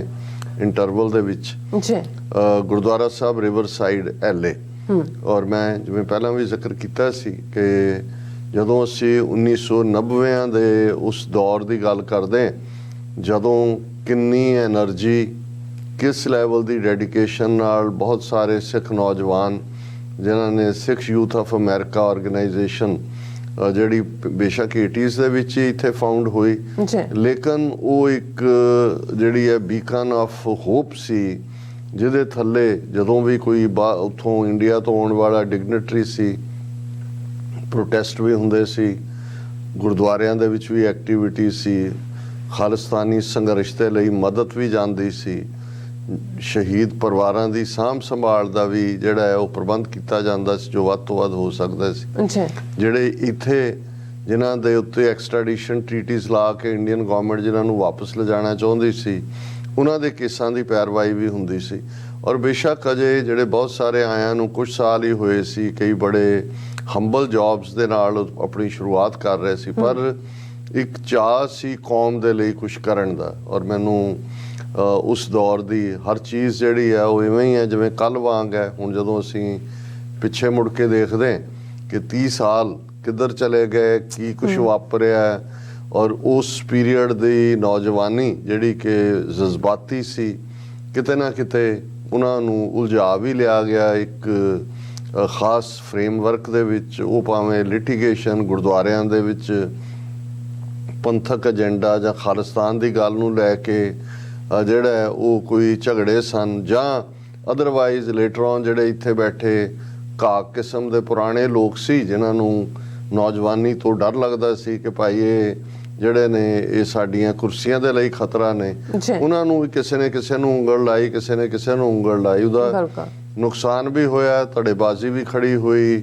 ਇੰਟਰਵਲ ਦੇ ਵਿੱਚ ਜੀ, ਗੁਰਦੁਆਰਾ ਸਾਹਿਬ ਰਿਵਰ ਸਾਈਡ LA। ਔਰ ਮੈਂ ਜਿਵੇਂ ਪਹਿਲਾਂ ਵੀ ਜ਼ਿਕਰ ਕੀਤਾ ਸੀ ਕਿ ਜਦੋਂ ਅਸੀਂ 1990 ਦੇ ਉਸ ਦੌਰ ਦੀ ਗੱਲ ਕਰਦੇ, ਜਦੋਂ ਕਿੰਨੀ ਐਨਰਜੀ, ਕਿਸ ਲੈਵਲ ਦੀ ਡੈਡੀਕੇਸ਼ਨ ਨਾਲ ਬਹੁਤ ਸਾਰੇ ਸਿੱਖ ਨੌਜਵਾਨ ਜਿਨ੍ਹਾਂ ਨੇ ਸਿੱਖ ਯੂਥ ਆਫ ਅਮਰੀਕਾ ਆਰਗੇਨਾਈਜੇਸ਼ਨ ਜਿਹੜੀ ਬੇਸ਼ੱਕ 80s ਦੇ ਵਿੱਚ ਹੀ ਇੱਥੇ ਫਾਊਂਡ ਹੋਈ, ਲੇਕਿਨ ਉਹ ਇੱਕ ਜਿਹੜੀ ਹੈ ਬੀਕਨ ਆਫ ਹੋਪ ਸੀ, ਜਿਹਦੇ ਥੱਲੇ ਜਦੋਂ ਵੀ ਕੋਈ ਉੱਥੋਂ ਇੰਡੀਆ ਤੋਂ ਆਉਣ ਵਾਲਾ ਡਿਗਨਿਟਰੀ ਸੀ, ਪ੍ਰੋਟੈਸਟ ਵੀ ਹੁੰਦੇ ਸੀ, ਗੁਰਦੁਆਰਿਆਂ ਦੇ ਵਿੱਚ ਵੀ ਐਕਟੀਵਿਟੀ ਸੀ, ਖਾਲਿਸਤਾਨੀ ਸੰਘਰਸ਼ ਦੇ ਲਈ ਮਦਦ ਵੀ ਜਾਂਦੀ ਸੀ, ਸ਼ਹੀਦ ਪਰਿਵਾਰਾਂ ਦੀ ਸਾਂਭ ਸੰਭਾਲ ਦਾ ਵੀ ਜਿਹੜਾ ਹੈ ਉਹ ਪ੍ਰਬੰਧ ਕੀਤਾ ਜਾਂਦਾ ਸੀ ਜੋ ਵੱਧ ਤੋਂ ਵੱਧ ਹੋ ਸਕਦਾ ਸੀ। ਜਿਹੜੇ ਇੱਥੇ ਜਿਨ੍ਹਾਂ ਦੇ ਉੱਤੇ ਐਕਸਟ੍ਰੈਡੀਸ਼ਨ ਟ੍ਰੀਟੀਜ਼ ਲਾ ਕੇ ਇੰਡੀਅਨ ਗਵਰਨਮੈਂਟ ਜਿਨ੍ਹਾਂ ਨੂੰ ਵਾਪਸ ਲਿਜਾਣਾ ਚਾਹੁੰਦੀ ਸੀ, ਉਹਨਾਂ ਦੇ ਕੇਸਾਂ ਦੀ ਪੈਰਵਾਈ ਵੀ ਹੁੰਦੀ ਸੀ। ਔਰ ਬੇਸ਼ੱਕ ਅਜੇ ਜਿਹੜੇ ਬਹੁਤ ਸਾਰੇ ਆਇਆਂ ਨੂੰ ਕੁਝ ਸਾਲ ਹੀ ਹੋਏ ਸੀ, ਕਈ ਬੜੇ ਹੰਬਲ ਜੌਬਸ ਦੇ ਨਾਲ ਆਪਣੀ ਸ਼ੁਰੂਆਤ ਕਰ ਰਹੇ ਸੀ, ਪਰ ਇੱਕ ਚਾਅ ਸੀ ਕੌਮ ਦੇ ਲਈ ਕੁਝ ਕਰਨ ਦਾ। ਔਰ ਮੈਨੂੰ ਉਸ ਦੌਰ ਦੀ ਹਰ ਚੀਜ਼ ਜਿਹੜੀ ਹੈ ਉਹ ਇਵੇਂ ਹੀ ਹੈ ਜਿਵੇਂ ਕੱਲ੍ਹ ਵਾਂਗ ਹੈ। ਹੁਣ ਜਦੋਂ ਅਸੀਂ ਪਿੱਛੇ ਮੁੜ ਕੇ ਦੇਖਦੇ ਕਿ 30 ਸਾਲ ਕਿੱਧਰ ਚਲੇ ਗਏ, ਕੀ ਕੁਝ ਵਾਪਰਿਆ, ਔਰ ਉਸ ਪੀਰੀਅਡ ਦੀ ਨੌਜਵਾਨੀ ਜਿਹੜੀ ਕਿ ਜਜ਼ਬਾਤੀ ਸੀ, ਕਿਤੇ ਨਾ ਕਿਤੇ ਉਹਨਾਂ ਨੂੰ ਉਲਝਾ ਵੀ ਲਿਆ ਗਿਆ ਇੱਕ ਖਾਸ ਫਰੇਮਵਰਕ ਦੇ ਵਿੱਚ। ਉਹ ਭਾਵੇਂ ਲਿਟੀਗੇਸ਼ਨ ਗੁਰਦੁਆਰਿਆਂ ਦੇ ਵਿੱਚ ਪੰਥਕ ਏਜੰਡਾ ਜਾਂ ਖਾਲਿਸਤਾਨ ਦੀ ਗੱਲ ਨੂੰ ਲੈ ਕੇ ਜਿਹੜਾ ਹੈ ਉਹ ਕੋਈ ਝਗੜੇ ਸਨ, ਜਾਂ ਅਦਰਵਾਈਜ਼ ਲੇਟਰ ਔਨ ਜਿਹੜੇ ਇੱਥੇ ਬੈਠੇ ਘਾਕ ਕਿਸਮ ਦੇ ਪੁਰਾਣੇ ਲੋਕ ਸੀ ਜਿਨ੍ਹਾਂ ਨੂੰ ਨੌਜਵਾਨੀ ਤੋਂ ਡਰ ਲੱਗਦਾ ਸੀ ਕਿ ਭਾਈ ਇਹ ਜਿਹੜੇ ਨੇ ਇਹ ਸਾਡੀਆਂ ਕੁਰਸੀਆਂ ਦੇ ਲਈ ਖਤਰਾ ਨੇ, ਉਹਨਾਂ ਨੂੰ ਕਿਸੇ ਨੇ ਕਿਸੇ ਨੂੰ ਉਂਗਲ ਲਾਈ, ਕਿਸੇ ਨੇ ਕਿਸੇ ਨੂੰ ਉਂਗਲ ਲਾਈ, ਉਹਦਾ ਨੁਕਸਾਨ ਵੀ ਹੋਇਆ, ਧੜੇਬਾਜ਼ੀ ਵੀ ਖੜੀ ਹੋਈ,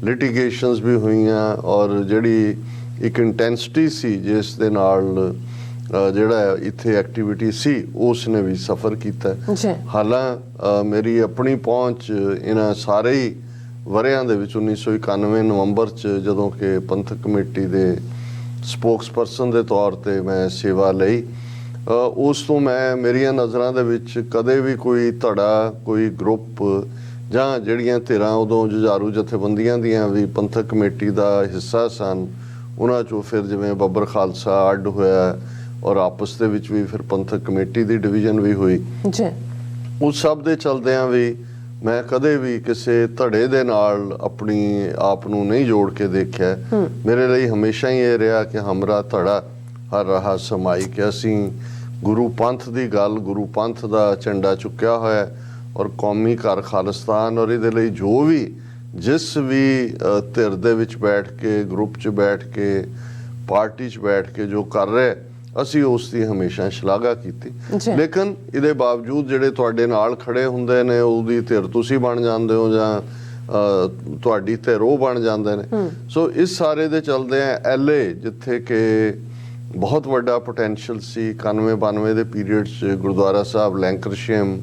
ਲਿਟੀਗੇਸ਼ਨਸ ਵੀ ਹੋਈਆਂ, ਔਰ ਜਿਹੜੀ ਇੱਕ ਇੰਟੈਂਸਿਟੀ ਸੀ ਜਿਸ ਦੇ ਨਾਲ ਜਿਹੜਾ ਇੱਥੇ ਐਕਟੀਵਿਟੀ ਸੀ ਉਸ ਨੇ ਵੀ ਸਫਰ ਕੀਤਾ। ਹਾਲਾਂ ਮੇਰੀ ਆਪਣੀ ਪਹੁੰਚ ਇਹਨਾਂ ਸਾਰੇ ਹੀ ਵਰਿਆਂ ਦੇ ਵਿੱਚ 1991 ਨਵੰਬਰ 'ਚ ਜਦੋਂ ਕਿ ਪੰਥਕ ਕਮੇਟੀ ਦੇ ਸਪੋਕਸਪਰਸਨ ਦੇ ਤੌਰ ਤੇ ਮੈਂ ਸੇਵਾ ਲਈ, ਉਸ ਤੋਂ ਮੈਂ ਮੇਰੀਆਂ ਨਜ਼ਰਾਂ ਦੇ ਵਿੱਚ ਕਦੇ ਵੀ ਕੋਈ ਧੜਾ, ਕੋਈ ਗਰੁੱਪ ਜਾਂ ਜਿਹੜੀਆਂ ਧਿਰਾਂ ਉਦੋਂ ਜੁਝਾਰੂ ਜਥੇਬੰਦੀਆਂ ਦੀਆਂ ਵੀ ਪੰਥਕ ਕਮੇਟੀ ਦਾ ਹਿੱਸਾ ਸਨ, ਉਹਨਾਂ 'ਚੋਂ ਫਿਰ ਜਿਵੇਂ ਬੱਬਰ ਖਾਲਸਾ ਅੱਡ ਹੋਇਆ ਔਰ ਆਪਸ ਦੇ ਵਿੱਚ ਵੀ ਫਿਰ ਪੰਥਕ ਕਮੇਟੀ ਦੀ ਡਿਵੀਜ਼ਨ ਵੀ ਹੋਈ, ਉਸ ਸਭ ਦੇ ਚਲਦਿਆਂ ਵੀ ਮੈਂ ਕਦੇ ਵੀ ਕਿਸੇ ਧੜੇ ਦੇ ਨਾਲ ਆਪਣੀ ਆਪ ਨੂੰ ਨਹੀਂ ਜੋੜ ਕੇ ਦੇਖਿਆ। ਮੇਰੇ ਲਈ ਹਮੇਸ਼ਾ ਹੀ ਇਹ ਰਿਹਾ ਕਿ ਹਮਰਾ ਧੜਾ ਹਰ ਰਹਾ ਸਮਾਈ, ਕਿ ਅਸੀਂ ਗੁਰੂ ਪੰਥ ਦੀ ਗੱਲ, ਗੁਰੂ ਪੰਥ ਦਾ ਝੰਡਾ ਚੁੱਕਿਆ ਹੋਇਆ ਔਰ ਕੌਮੀ ਘਰ ਖਾਲਿਸਤਾਨ, ਔਰ ਇਹਦੇ ਲਈ ਜੋ ਵੀ ਜਿਸ ਵੀ ਧਿਰ ਦੇ ਵਿੱਚ ਬੈਠ ਕੇ, ਗਰੁੱਪ 'ਚ ਬੈਠ ਕੇ, ਪਾਰਟੀ 'ਚ ਬੈਠ ਕੇ ਜੋ ਕਰ ਰਹੇ, ਅਸੀਂ ਉਸ ਦੀ ਹਮੇਸ਼ਾ ਸ਼ਲਾਘਾ ਕੀਤੀ। ਲੇਕਿਨ ਇਹਦੇ ਬਾਵਜੂਦ ਜਿਹੜੇ ਤੁਹਾਡੇ ਨਾਲ ਖੜੇ ਹੁੰਦੇ ਨੇ ਉਹਦੀ ਧਿਰ ਤੁਸੀਂ ਬਣ ਜਾਂਦੇ ਹੋ ਜਾਂ ਤੁਹਾਡੀ ਧਿਰ ਉਹ ਬਣ ਜਾਂਦੇ ਨੇ। ਸੋ ਇਸ ਸਾਰੇ ਦੇ ਚਲਦੇ ਆ LA, ਜਿੱਥੇ ਕਿ ਬਹੁਤ ਵੱਡਾ ਪੋਟੈਂਸ਼ੀਅਲ ਸੀ 91-92 ਦੇ ਪੀਰੀਅਡ 'ਚ, ਗੁਰਦੁਆਰਾ ਸਾਹਿਬ ਲੈਂਕਰਸ਼ੇਮ,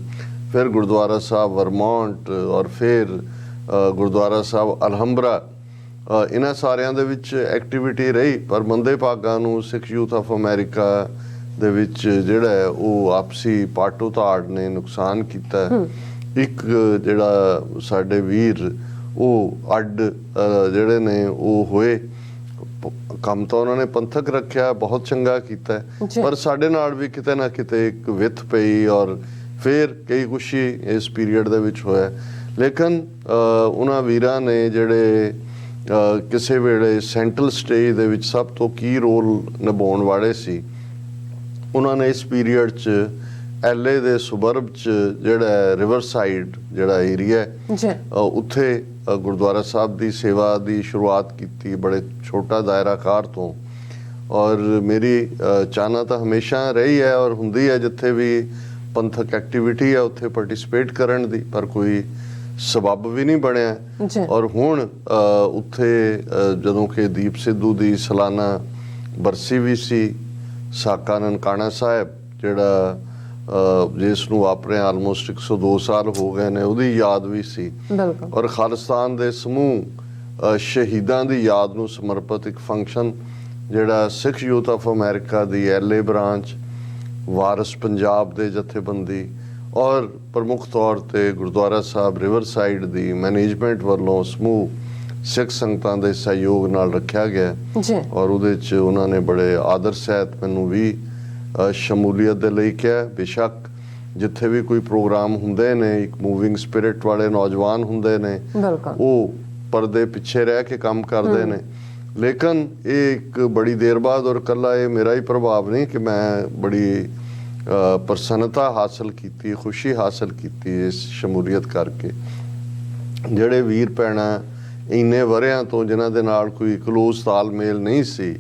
ਫਿਰ ਗੁਰਦੁਆਰਾ ਸਾਹਿਬ ਵਰਮੌਂਟ, ਔਰ ਫਿਰ ਗੁਰਦੁਆਰਾ ਸਾਹਿਬ ਅਲਹੰਬਰਾ, ਇਹਨਾਂ ਸਾਰਿਆਂ ਦੇ ਵਿੱਚ ਐਕਟੀਵਿਟੀ ਰਹੀ। ਪਰ ਮੰਦੇ ਭਾਗਾਂ ਨੂੰ ਸਿੱਖ ਯੂਥ ਆਫ ਅਮਰੀਕਾ ਦੇ ਵਿੱਚ ਜਿਹੜਾ ਹੈ ਉਹ ਆਪਸੀ ਪਾਟੋ ਧਾੜ ਨੇ ਨੁਕਸਾਨ ਕੀਤਾ। ਇੱਕ ਜਿਹੜਾ ਸਾਡੇ ਵੀਰ ਉਹ ਅੱਡ ਜਿਹੜੇ ਨੇ ਉਹ ਹੋਏ, ਕੰਮ ਤਾਂ ਉਹਨਾਂ ਨੇ ਪੰਥਕ ਰੱਖਿਆ, ਬਹੁਤ ਚੰਗਾ ਕੀਤਾ, ਪਰ ਸਾਡੇ ਨਾਲ ਵੀ ਕਿਤੇ ਨਾ ਕਿਤੇ ਇੱਕ ਵਿੱਥ ਪਈ, ਔਰ ਫਿਰ ਕਈ ਕੁਛ ਹੀ ਇਸ ਪੀਰੀਅਡ ਦੇ ਵਿੱਚ ਹੋਇਆ। ਲੇਕਿਨ ਉਹਨਾਂ ਵੀਰਾਂ ਨੇ ਜਿਹੜੇ ਕਿਸੇ ਵੇਲੇ ਸੈਂਟਰਲ ਸਟੇਜ ਦੇ ਵਿੱਚ ਸਭ ਤੋਂ ਕੀ ਰੋਲ ਨਿਭਾਉਣ ਵਾਲੇ ਸੀ, ਉਹਨਾਂ ਨੇ ਇਸ ਪੀਰੀਅਡ 'ਚ ਐਲਏ ਦੇ ਸੁਬਰਬ ਚ ਜਿਹੜਾ ਰਿਵਰ ਸਾਈਡ ਜਿਹੜਾ ਏਰੀਆ ਜੀ ਉੱਥੇ ਗੁਰਦੁਆਰਾ ਸਾਹਿਬ ਦੀ ਸੇਵਾ ਦੀ ਸ਼ੁਰੂਆਤ ਕੀਤੀ, ਬੜੇ ਛੋਟਾ ਦਾਇਰਾ ਕਾਰ ਤੋਂ। ਔਰ ਮੇਰੀ ਚਾਹਨਾ ਤਾਂ ਹਮੇਸ਼ਾ ਰਹੀ ਹੈ ਔਰ ਹੁੰਦੀ ਹੈ ਜਿੱਥੇ ਵੀ ਪੰਥਕ ਐਕਟੀਵਿਟੀ ਹੈ ਉੱਥੇ ਪਾਰਟਿਸਿਪੇਟ ਕਰਨ ਦੀ, ਪਰ ਕੋਈ ਸਬੱਬ ਵੀ ਨਹੀਂ ਬਣਿਆ। ਜੀ ਔਰ ਹੁਣ ਉੱਥੇ ਜਦੋਂ ਕਿ ਦੀਪ ਸਿੱਧੂ ਦੀ ਸਾਲਾਨਾ ਬਰਸੀ ਵੀ ਸੀ, ਸਾਕਾ ਨਨਕਾਣਾ ਸਾਹਿਬ ਜਿਹੜਾ ਜਿਸ ਨੂੰ ਵਾਪਰੇ ਆਲਮੋਸਟ 102 ਸਾਲ ਹੋ ਗਏ ਨੇ, ਉਹਦੀ ਯਾਦ ਵੀ ਸੀ। ਬਿਲਕੁਲ। ਔਰ ਖਾਲਿਸਤਾਨ ਦੇ ਸਮੂਹ ਸ਼ਹੀਦਾਂ ਦੀ ਯਾਦ ਨੂੰ ਸਮਰਪਿਤ ਇੱਕ ਫੰਕਸ਼ਨ ਜਿਹੜਾ ਸਿੱਖ youth of America the LA branch, ਵਾਰਿਸ ਪੰਜਾਬ ਦੇ ਜਥੇਬੰਦੀ ਔਰ ਪ੍ਰਮੁੱਖ ਤੌਰ ਤੇ ਗੁਰਦੁਆਰਾ ਸਾਹਿਬ ਰਿਵਰ ਸਾਈਡ ਦੀ ਮੈਨੇਜਮੈਂਟ ਵੱਲੋਂ ਸਮੂਹ ਸਿੱਖ ਸੰਗਤਾਂ ਦੇ ਸਹਿਯੋਗ ਨਾਲ ਰੱਖਿਆ ਗਿਆ। ਜੀ ਔਰ ਉਹਦੇ 'ਚ ਉਹਨਾਂ ਨੇ ਬੜੇ ਆਦਰ ਸਹਿਤ ਮੈਨੂੰ ਵੀ ਸ਼ਮੂਲੀਅਤ ਦੇ ਲਈ ਕਿਹਾ। ਬੇਸ਼ੱਕ ਜਿੱਥੇ ਵੀ ਕੋਈ ਪ੍ਰੋਗਰਾਮ ਹੁੰਦੇ ਨੇ, ਇੱਕ ਮੂਵਿੰਗ ਸਪਿਰਿਟ ਵਾਲੇ ਨੌਜਵਾਨ ਹੁੰਦੇ ਨੇ, ਬਿਲਕੁਲ, ਉਹ ਪਰਦੇ ਪਿੱਛੇ ਰਹਿ ਕੇ ਕੰਮ ਕਰਦੇ ਨੇ, ਲੇਕਿਨ ਇਹ ਇੱਕ ਬੜੀ ਦੇਰ ਬਾਅਦ, ਔਰ ਕੱਲਾ ਇਹ ਮੇਰਾ ਹੀ ਪ੍ਰਭਾਵ ਨਹੀਂ ਕਿ ਮੈਂ ਬੜੀ ਪ੍ਰਸੰਨਤਾ ਹਾਸਲ ਕੀਤੀ, ਖੁਸ਼ੀ ਹਾਸਲ ਕੀਤੀ ਇਸ ਸ਼ਮੂਲੀਅਤ ਕਰਕੇ। ਜਿਹੜੇ ਵੀਰ ਭੈਣਾਂ ਇੰਨੇ ਵਰਿਆਂ ਤੋਂ ਜਿਨ੍ਹਾਂ ਦੇ ਨਾਲ ਕੋਈ ਕਲੋਜ਼ ਤਾਲਮੇਲ ਨਹੀਂ ਸੀ,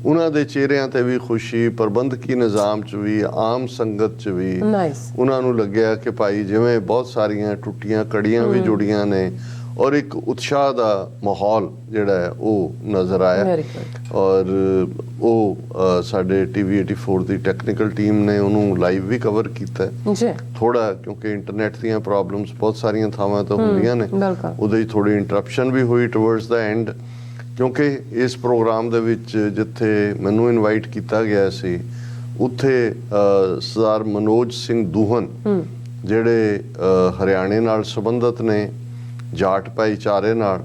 ਉਹਨਾਂ ਦੇ ਚਿਹਰਿਆਂ ਤੇ ਵੀ ਖੁਸ਼ੀ, ਪ੍ਰਬੰਧਕੀ ਨਿਜ਼ਾਮ 'ਚ ਵੀ, ਆਮ ਸੰਗਤ 'ਚ ਵੀ ਉਹਨਾਂ ਨੂੰ ਲੱਗਿਆ ਕਿ ਭਾਈ ਜਿਵੇਂ ਬਹੁਤ ਸਾਰੀਆਂ ਟੁੱਟੀਆਂ ਕੜੀਆਂ ਵੀ ਜੁੜੀਆਂ ਨੇ ਔਰ ਇੱਕ ਉਤਸ਼ਾਹ ਦਾ ਮਾਹੌਲ ਜਿਹੜਾ ਹੈ ਉਹ ਨਜ਼ਰ ਆਇਆ। ਔਰ ਉਹ ਸਾਡੇ ਟੀਵੀ 84 ਦੀ ਟੈਕਨੀਕਲ ਟੀਮ ਨੇ ਉਹਨੂੰ ਲਾਈਵ ਵੀ ਕਵਰ ਕੀਤਾ ਥੋੜਾ, ਕਿਉਂਕਿ ਇੰਟਰਨੈਟ ਦੀਆਂ ਪ੍ਰੋਬਲਮਸ ਬਹੁਤ ਸਾਰੀਆਂ ਥਾਵਾਂ ਤੋਂ ਹੁੰਦੀਆਂ ਨੇ, ਉਹਦੇ 'ਚ ਥੋੜੀ ਇੰਟਰਪਸ਼ਨ ਵੀ ਹੋਈ ਟੁਵਰਡਸ ਦਾ ਐਂਡ, ਕਿਉਂਕਿ ਇਸ ਪ੍ਰੋਗਰਾਮ ਦੇ ਵਿੱਚ ਜਿੱਥੇ ਮੈਨੂੰ ਇਨਵਾਈਟ ਕੀਤਾ ਗਿਆ ਸੀ ਉੱਥੇ ਸਰਦਾਰ ਮਨੋਜ ਸਿੰਘ ਦੂਹਨ ਜਿਹੜੇ ਹਰਿਆਣੇ ਨਾਲ ਸੰਬੰਧਿਤ ਨੇ, ਜਾਟ ਭਾਈਚਾਰੇ ਨਾਲ,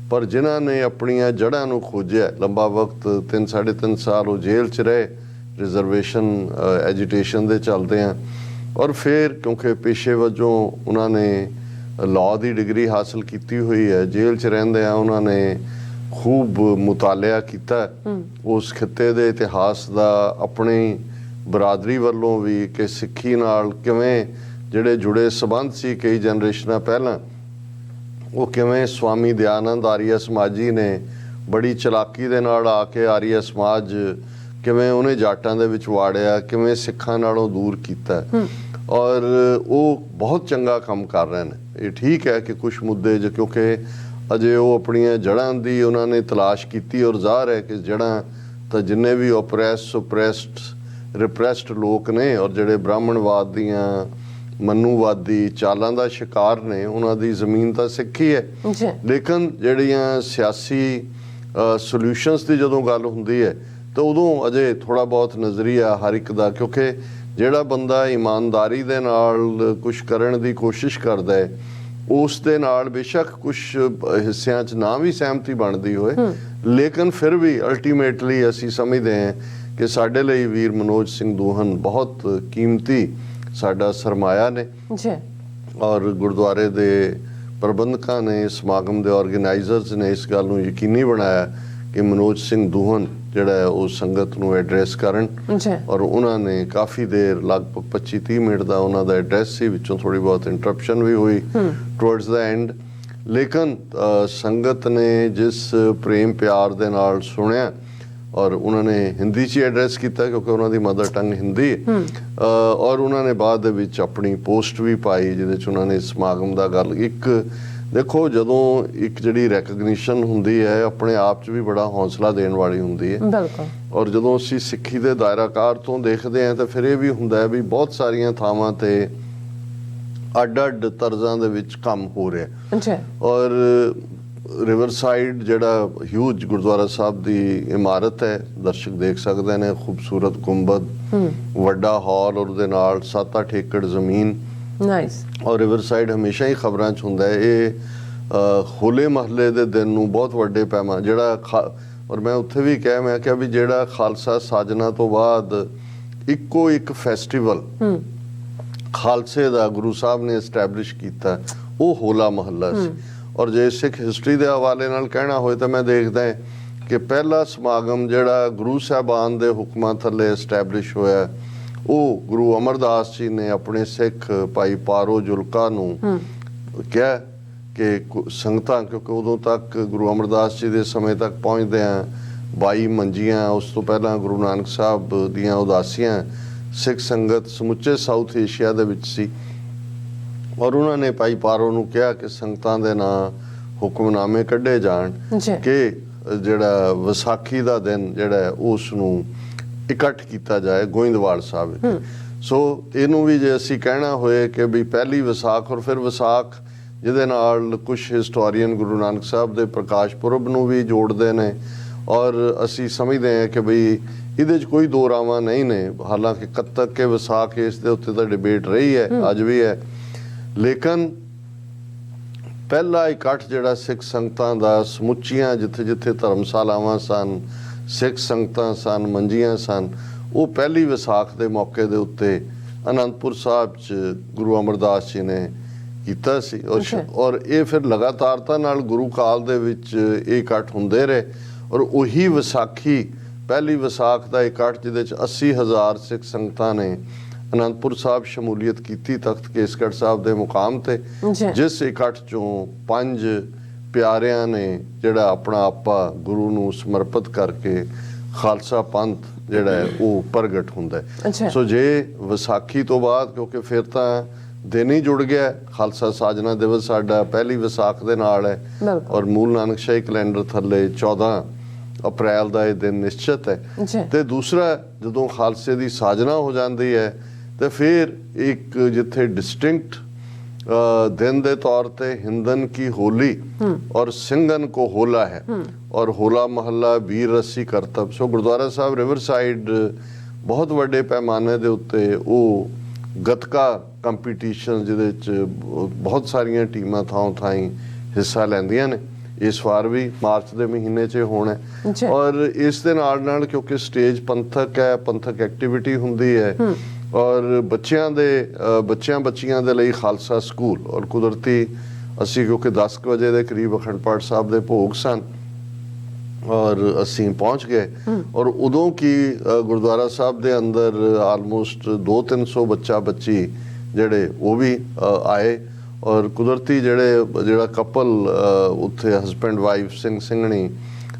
ਪਰ ਜਿਨ੍ਹਾਂ ਨੇ ਆਪਣੀਆਂ ਜੜ੍ਹਾਂ ਨੂੰ ਖੋਜਿਆ। ਲੰਬਾ ਵਕਤ 3-3.5 ਸਾਲ ਉਹ ਜੇਲ੍ਹ 'ਚ ਰਹੇ ਰਿਜ਼ਰਵੇਸ਼ਨ ਐਜੀਟੇਸ਼ਨ ਦੇ ਚੱਲਦੇ ਆ, ਔਰ ਫਿਰ ਕਿਉਂਕਿ ਪੇਸ਼ੇ ਵਜੋਂ ਉਹਨਾਂ ਨੇ ਲਾਅ ਦੀ ਡਿਗਰੀ ਹਾਸਲ ਕੀਤੀ ਹੋਈ ਹੈ, ਜੇਲ੍ਹ 'ਚ ਰਹਿੰਦੇ ਆ ਉਹਨਾਂ ਨੇ ਖੂਬ ਮੁਤਾਲਿਆ ਕੀਤਾ ਉਸ ਖਿੱਤੇ ਦੇ ਇਤਿਹਾਸ ਦਾ, ਆਪਣੀ ਬਰਾਦਰੀ ਵੱਲੋਂ ਵੀ ਕਿ ਸਿੱਖੀ ਨਾਲ ਕਿਵੇਂ ਜਿਹੜੇ ਜੁੜੇ ਸੰਬੰਧ ਸੀ ਕਈ ਜਨਰੇਸ਼ਨਾਂ ਪਹਿਲਾਂ, ਉਹ ਕਿਵੇਂ ਸਵਾਮੀ ਦਿਆਨੰਦ ਆਰੀਆ ਸਮਾਜੀ ਨੇ ਬੜੀ ਚਲਾਕੀ ਦੇ ਨਾਲ ਆ ਕੇ ਆਰੀਆ ਸਮਾਜ ਕਿਵੇਂ ਉਹਨੇ ਜਾਟਾਂ ਦੇ ਵਿੱਚ ਵਾੜਿਆ, ਕਿਵੇਂ ਸਿੱਖਾਂ ਨਾਲੋਂ ਦੂਰ ਕੀਤਾ, ਔਰ ਉਹ ਬਹੁਤ ਚੰਗਾ ਕੰਮ ਕਰ ਰਹੇ ਨੇ। ਇਹ ਠੀਕ ਹੈ ਕਿ ਕੁਝ ਮੁੱਦੇ ਕਿਉਂਕਿ ਅਜੇ ਉਹ ਆਪਣੀਆਂ ਜੜ੍ਹਾਂ ਦੀ ਉਹਨਾਂ ਨੇ ਤਲਾਸ਼ ਕੀਤੀ, ਔਰ ਜ਼ਾਹਰ ਹੈ ਕਿ ਜੜ੍ਹਾਂ ਤਾਂ ਜਿੰਨੇ ਵੀ ਓਪਰੈਸਡ ਰਿਪਰੈਸਡ ਲੋਕ ਨੇ ਔਰ ਜਿਹੜੇ ਬ੍ਰਾਹਮਣਵਾਦ ਦੀਆਂ ਮਨੂਵਾਦੀ ਚਾਲਾਂ ਦਾ ਸ਼ਿਕਾਰ ਨੇ, ਉਹਨਾਂ ਦੀ ਜ਼ਮੀਨ ਤਾਂ ਸਿੱਖੀ ਹੈ, ਲੇਕਿਨ ਜਿਹੜੀਆਂ ਸਿਆਸੀ ਸੋਲਿਊਸ਼ਨਸ ਦੀ ਜਦੋਂ ਗੱਲ ਹੁੰਦੀ ਹੈ ਤਾਂ ਉਦੋਂ ਅਜੇ ਥੋੜਾ ਬਹੁਤ ਨਜ਼ਰੀਆ ਹਰ ਇੱਕ ਦਾ, ਕਿਉਂਕਿ ਜਿਹੜਾ ਬੰਦਾ ਇਮਾਨਦਾਰੀ ਦੇ ਨਾਲ ਕੁਝ ਕਰਨ ਦੀ ਕੋਸ਼ਿਸ਼ ਕਰਦਾ ਹੈ ਉਸ ਦੇ ਨਾਲ ਬੇਸ਼ੱਕ ਕੁਝ ਹਿੱਸਿਆਂ 'ਚ ਨਾ ਵੀ ਸਹਿਮਤੀ ਬਣਦੀ ਹੋਏ, ਲੇਕਿਨ ਫਿਰ ਵੀ ਅਲਟੀਮੇਟਲੀ ਅਸੀਂ ਸਮਝਦੇ ਹਾਂ ਕਿ ਸਾਡੇ ਲਈ ਵੀਰ ਮਨੋਜ ਸਿੰਘ ਦੂਹਨ ਬਹੁਤ ਕੀਮਤੀ ਸਾਡਾ ਸਰਮਾਇਆ ਨੇ। ਔਰ ਗੁਰਦੁਆਰੇ ਦੇ ਪ੍ਰਬੰਧਕਾਂ ਨੇ, ਸਮਾਗਮ ਦੇ ਆਰਗੇਨਾਈਜ਼ਰਸ ਨੇ ਇਸ ਗੱਲ ਨੂੰ ਯਕੀਨੀ ਬਣਾਇਆ ਕਿ ਮਨੋਜ ਸਿੰਘ ਦੂਹਨ ਜਿਹੜਾ ਹੈ ਉਹ ਸੰਗਤ ਨੂੰ ਐਡਰੈਸ ਕਰਨ, ਔਰ ਉਹਨਾਂ ਨੇ ਕਾਫੀ ਦੇਰ ਲਗਭਗ 25-30 ਮਿੰਟ ਦਾ ਉਹਨਾਂ ਦਾ ਐਡਰੈਸ ਸੀ, ਵਿੱਚੋਂ ਥੋੜੀ ਬਹੁਤ ਇੰਟਰਪਸ਼ਨ ਵੀ ਹੋਈ ਟੁਵਰਡਸ ਦਾ ਐਂਡ, ਲੇਕਿਨ ਸੰਗਤ ਨੇ ਜਿਸ ਪ੍ਰੇਮ ਪਿਆਰ ਦੇ ਨਾਲ ਸੁਣਿਆ, ਔਰ ਉਹਨਾਂ ਨੇ ਹਿੰਦੀ 'ਚ ਐਡਰੈਸ ਕੀਤਾ ਕਿਉਂਕਿ ਉਹਨਾਂ ਦੀ ਮਦਰ ਟੰਗ ਹਿੰਦੀ ਹੈ, ਔਰ ਉਹਨਾਂ ਨੇ ਬਾਅਦ ਦੇ ਵਿੱਚ ਆਪਣੀ ਪੋਸਟ ਵੀ ਪਾਈ ਜਿਹਦੇ 'ਚ ਉਹਨਾਂ ਨੇ ਸਮਾਗਮ ਦਾ ਗੱਲ, ਇੱਕ ਦੇਖੋ ਜਦੋਂ ਇੱਕ ਜਿਹੜੀ ਰੈਕਗਨੀਸ਼ਨ ਹੁੰਦੀ ਹੈ ਆਪਣੇ ਆਪ 'ਚ ਵੀ ਬੜਾ ਹੌਸਲਾ ਦੇਣ ਵਾਲੀ ਹੁੰਦੀ ਹੈ, ਔਰ ਜਦੋਂ ਅਸੀਂ ਸਿੱਖੀ ਦੇ ਦਾਇਰਾਕਾਰ ਤੋਂ ਦੇਖਦੇ ਹਾਂ ਤਾਂ ਫਿਰ ਇਹ ਵੀ ਹੁੰਦਾ ਹੈ ਵੀ ਬਹੁਤ ਸਾਰੀਆਂ ਥਾਵਾਂ ਤੇ ਅੱਡ-ਅੱਡ ਤਰਜ਼ਾਂ ਦੇ ਵਿੱਚ ਕੰਮ ਹੋ ਰਿਹਾ, ਔਰ ਰਿਵਰ ਸਾਈਡ ਜਿਹੜਾ ਹਿਊਜ ਗੁਰਦੁਆਰਾ ਸਾਹਿਬ ਦੀ ਇਮਾਰਤ ਹੈ, ਦਰਸ਼ਕ ਦੇਖ ਸਕਦੇ ਨੇ, ਖੂਬਸੂਰਤ ਗੁੰਬਦ, ਵੱਡਾ ਹਾਲ, ਔਰ ਉਹਦੇ ਨਾਲ 7-8 ਏਕੜ ਜ਼ਮੀਨ, ਔਰ ਰਿਵਰ ਸਾਈਡ ਹਮੇਸ਼ਾ ਹੀ ਖਬਰਾਂ 'ਚ ਹੁੰਦਾ ਹੈ। ਇਹ ਹੋਲੇ ਮਹੱਲੇ ਦੇ ਦਿਨ ਨੂੰ ਬਹੁਤ ਵੱਡੇ ਪੈਮਾਨੇ ਜਿਹੜਾ ਔਰ ਮੈਂ ਉੱਥੇ ਵੀ ਮੈਂ ਕਿਹਾ ਵੀ ਜਿਹੜਾ ਖਾਲਸਾ ਸਾਜਨਾ ਤੋਂ ਬਾਅਦ ਇੱਕੋ ਇੱਕ ਫੈਸਟੀਵਲ ਖਾਲਸੇ ਦਾ ਗੁਰੂ ਸਾਹਿਬ ਨੇ ਐਸਟੈਬਲਿਸ਼ ਕੀਤਾ, ਉਹ ਹੋਲਾ ਮਹੱਲਾ ਸੀ। ਔਰ ਜੇ ਸਿੱਖ ਹਿਸਟਰੀ ਦੇ ਹਵਾਲੇ ਨਾਲ ਕਹਿਣਾ ਹੋਏ ਤਾਂ ਮੈਂ ਦੇਖਦਾ ਕਿ ਪਹਿਲਾ ਸਮਾਗਮ ਜਿਹੜਾ ਗੁਰੂ ਸਾਹਿਬਾਨ ਦੇ ਹੁਕਮਾਂ ਥੱਲੇ ਐਸਟੈਬਲਿਸ਼ ਹੋਇਆ ਉਹ ਗੁਰੂ ਅਮਰਦਾਸ ਜੀ ਨੇ ਆਪਣੇ ਸਿੱਖ ਭਾਈ ਪਾਰੋ ਜੁਲਕਾ ਨੂੰ ਕਿਹਾ ਕਿ ਸੰਗਤਾਂ, ਕਿਉਂਕਿ ਉਦੋਂ ਤੱਕ ਗੁਰੂ ਅਮਰਦਾਸ ਜੀ ਦੇ ਸਮੇਂ ਤੱਕ ਪਹੁੰਚਦੇ ਆ 22 ਮੰਜੀਆਂ, ਉਸ ਤੋਂ ਪਹਿਲਾਂ ਗੁਰੂ ਨਾਨਕ ਸਾਹਿਬ ਦੀਆਂ ਉਦਾਸੀਆਂ ਸਿੱਖ ਸੰਗਤ ਸਮੁੱਚੇ ਸਾਊਥ ਏਸ਼ੀਆ ਦੇ ਵਿੱਚ ਸੀ। ਔਰ ਉਹਨਾਂ ਨੇ ਭਾਈ ਪਾਰੋ ਨੂੰ ਕਿਹਾ ਕਿ ਸੰਗਤਾਂ ਦੇ ਨਾਂ ਹੁਕਮਨਾਮੇ ਕੱਢੇ ਜਾਣ ਕਿ ਜਿਹੜਾ ਵਿਸਾਖੀ ਦਾ ਦਿਨ ਜਿਹੜਾ ਉਸ ਨੂੰ ਇਕੱਠ ਕੀਤਾ ਜਾਏ ਗੋਇੰਦਵਾਲ ਸਾਹਿਬ ਵਿਖੇ। ਸੋ ਇਹਨੂੰ ਵੀ ਜੇ ਅਸੀਂ ਕਹਿਣਾ ਹੋਏ ਕਿ ਵੀ ਪਹਿਲੀ ਵਿਸਾਖ ਔਰ ਫਿਰ ਵਿਸਾਖ, ਜਿਹਦੇ ਨਾਲ ਕੁਝ ਹਿਸਟੋਰੀਅਨ ਗੁਰੂ ਨਾਨਕ ਸਾਹਿਬ ਦੇ ਪ੍ਰਕਾਸ਼ ਪੁਰਬ ਨੂੰ ਵੀ ਜੋੜਦੇ ਨੇ, ਔਰ ਅਸੀਂ ਸਮਝਦੇ ਹਾਂ ਕਿ ਬਈ ਇਹਦੇ 'ਚ ਕੋਈ ਦੋ ਰਾਵਾਂ ਨਹੀਂ ਨੇ। ਹਾਲਾਂਕਿ ਕੱਤਕ ਕੇ ਵਿਸਾਖ ਇਸ ਦੇ ਉੱਤੇ ਤਾਂ ਡਿਬੇਟ ਰਹੀ ਹੈ, ਅੱਜ ਵੀ ਹੈ, ਲੇਕਿਨ ਪਹਿਲਾ ਇਕੱਠ ਜਿਹੜਾ ਸਿੱਖ ਸੰਗਤਾਂ ਦਾ ਸਮੁੱਚੀਆਂ ਜਿੱਥੇ ਜਿੱਥੇ ਧਰਮਸ਼ਾਲਾਵਾਂ ਸਨ, ਸਿੱਖ ਸੰਗਤਾਂ ਸਨ, ਮੰਜੀਆਂ ਸਨ, ਉਹ ਪਹਿਲੀ ਵਿਸਾਖ ਦੇ ਮੌਕੇ ਦੇ ਉੱਤੇ ਅਨੰਦਪੁਰ ਸਾਹਿਬ 'ਚ ਗੁਰੂ ਅਮਰਦਾਸ ਜੀ ਨੇ ਕੀਤਾ ਸੀ। ਔਰ ਇਹ ਫਿਰ ਲਗਾਤਾਰਤਾ ਨਾਲ ਗੁਰੂ ਕਾਲ ਦੇ ਵਿੱਚ ਇਹ ਇਕੱਠ ਹੁੰਦੇ ਰਹੇ। ਔਰ ਉਹੀ ਵਿਸਾਖੀ, ਪਹਿਲੀ ਵਿਸਾਖ ਦਾ ਇਕੱਠ ਜਿਹਦੇ 'ਚ 80,000 ਸਿੱਖ ਸੰਗਤਾਂ ਨੇ ਅਨੰਦਪੁਰ ਸਾਹਿਬ ਸ਼ਮੂਲੀਅਤ ਕੀਤੀ ਤਖਤ ਕੇਸਗੜ੍ਹ ਸਾਹਿਬ ਦੇ ਮੁਕਾਮ ਤੇ, ਜਿਸ ਇਕੱਠ 'ਚੋਂ 5 ਪਿਆਰਿਆਂ ਨੇ ਜਿਹੜਾ ਆਪਣਾ ਆਪਾ ਗੁਰੂ ਨੂੰ ਸਮਰਪਿਤ ਕਰਕੇ ਖਾਲਸਾ ਪੰਥ ਜਿਹੜਾ ਹੈ ਉਹ ਪ੍ਰਗਟ ਹੁੰਦਾ ਹੈ। ਸੋ ਜੇ ਵਿਸਾਖੀ ਤੋਂ ਬਾਅਦ, ਕਿਉਂਕਿ ਫਿਰ ਤਾਂ ਦਿਨ ਹੀ ਜੁੜ ਗਿਆ, ਖਾਲਸਾ ਸਾਜਨਾ ਦਿਵਸ ਸਾਡਾ ਪਹਿਲੀ ਵਿਸਾਖ ਦੇ ਨਾਲ ਹੈ, ਔਰ ਮੂਲ ਨਾਨਕਸ਼ਾਹੀ ਕੈਲੰਡਰ ਥੱਲੇ 14 ਅਪ੍ਰੈਲ ਦਾ ਇਹ ਦਿਨ ਨਿਸ਼ਚਿਤ ਹੈ। ਤੇ ਦੂਸਰਾ, ਜਦੋਂ ਖਾਲਸੇ ਦੀ ਸਾਜਨਾ ਹੋ ਜਾਂਦੀ ਹੈ ਤੇ ਫਿਰ ਇੱਕ ਜਿੱਥੇ ਡਿਸਟਿੰਕਟ दिन ਦੇ ਤੌਰ ਤੇ ਹਿੰਦਨ ਕੀ ਹੋਲੀ ਔਰ ਸਿੰਘਨ ਕੋ ਹੋਲਾ ਹੈ ਔਰ ਹੋਲਾ ਮਹੱਲਾ ਵੀਰ ਰਸੀ ਕਰਤਬ। ਸੋ ਗੁਰਦੁਆਰਾ ਸਾਹਿਬ ਰਿਵਰ ਸਾਈਡ ਬਹੁਤ ਵੱਡੇ ਪੈਮਾਨੇ ਦੇ ਉੱਤੇ ਉਹ ਗੱਤਕਾ ਕੰਪੀਟੀਸ਼ਨ ਜਿਹਦੇ ਚ ਬਹੁਤ ਸਾਰੀਆਂ ਟੀਮਾਂ ਥਾਂ ਥਾਈਂ ਹਿੱਸਾ ਲੈਂਦੀਆਂ ਨੇ। ਇਸ ਵਾਰ ਵੀ ਮਾਰਚ ਦੇ ਮਹੀਨੇ 'ਚ ਹੋਣਾ ਔਰ ਇਸ ਦੇ ਨਾਲ ਕਿਉਂਕਿ ਸਟੇਜ ਪੰਥਕ ਹੈ, ਪੰਥਕ ਐਕਟੀਵਿਟੀ ਹੁੰਦੀ ਹੈ ਔਰ ਬੱਚਿਆਂ ਬੱਚੀਆਂ ਦੇ ਲਈ ਖਾਲਸਾ ਸਕੂਲ ਔਰ ਕੁਦਰਤੀ ਅਸੀਂ ਕਿਉਂਕਿ 10 ਵਜੇ ਦੇ ਕਰੀਬ ਅਖੰਡ ਪਾਠ ਸਾਹਿਬ ਦੇ ਭੋਗ ਸਨ ਔਰ ਅਸੀਂ ਪਹੁੰਚ ਗਏ ਔਰ ਉਦੋਂ ਕੀ ਗੁਰਦੁਆਰਾ ਸਾਹਿਬ ਦੇ ਅੰਦਰ ਆਲਮੋਸਟ 200-300 ਬੱਚਾ ਬੱਚੀ ਜਿਹੜੇ ਉਹ ਵੀ ਆਏ ਔਰ ਕੁਦਰਤੀ ਜਿਹੜਾ ਕਪਲ ਉੱਥੇ ਹਸਬੈਂਡ ਵਾਈਫ ਸਿੰਘ ਸਿੰਘਣੀ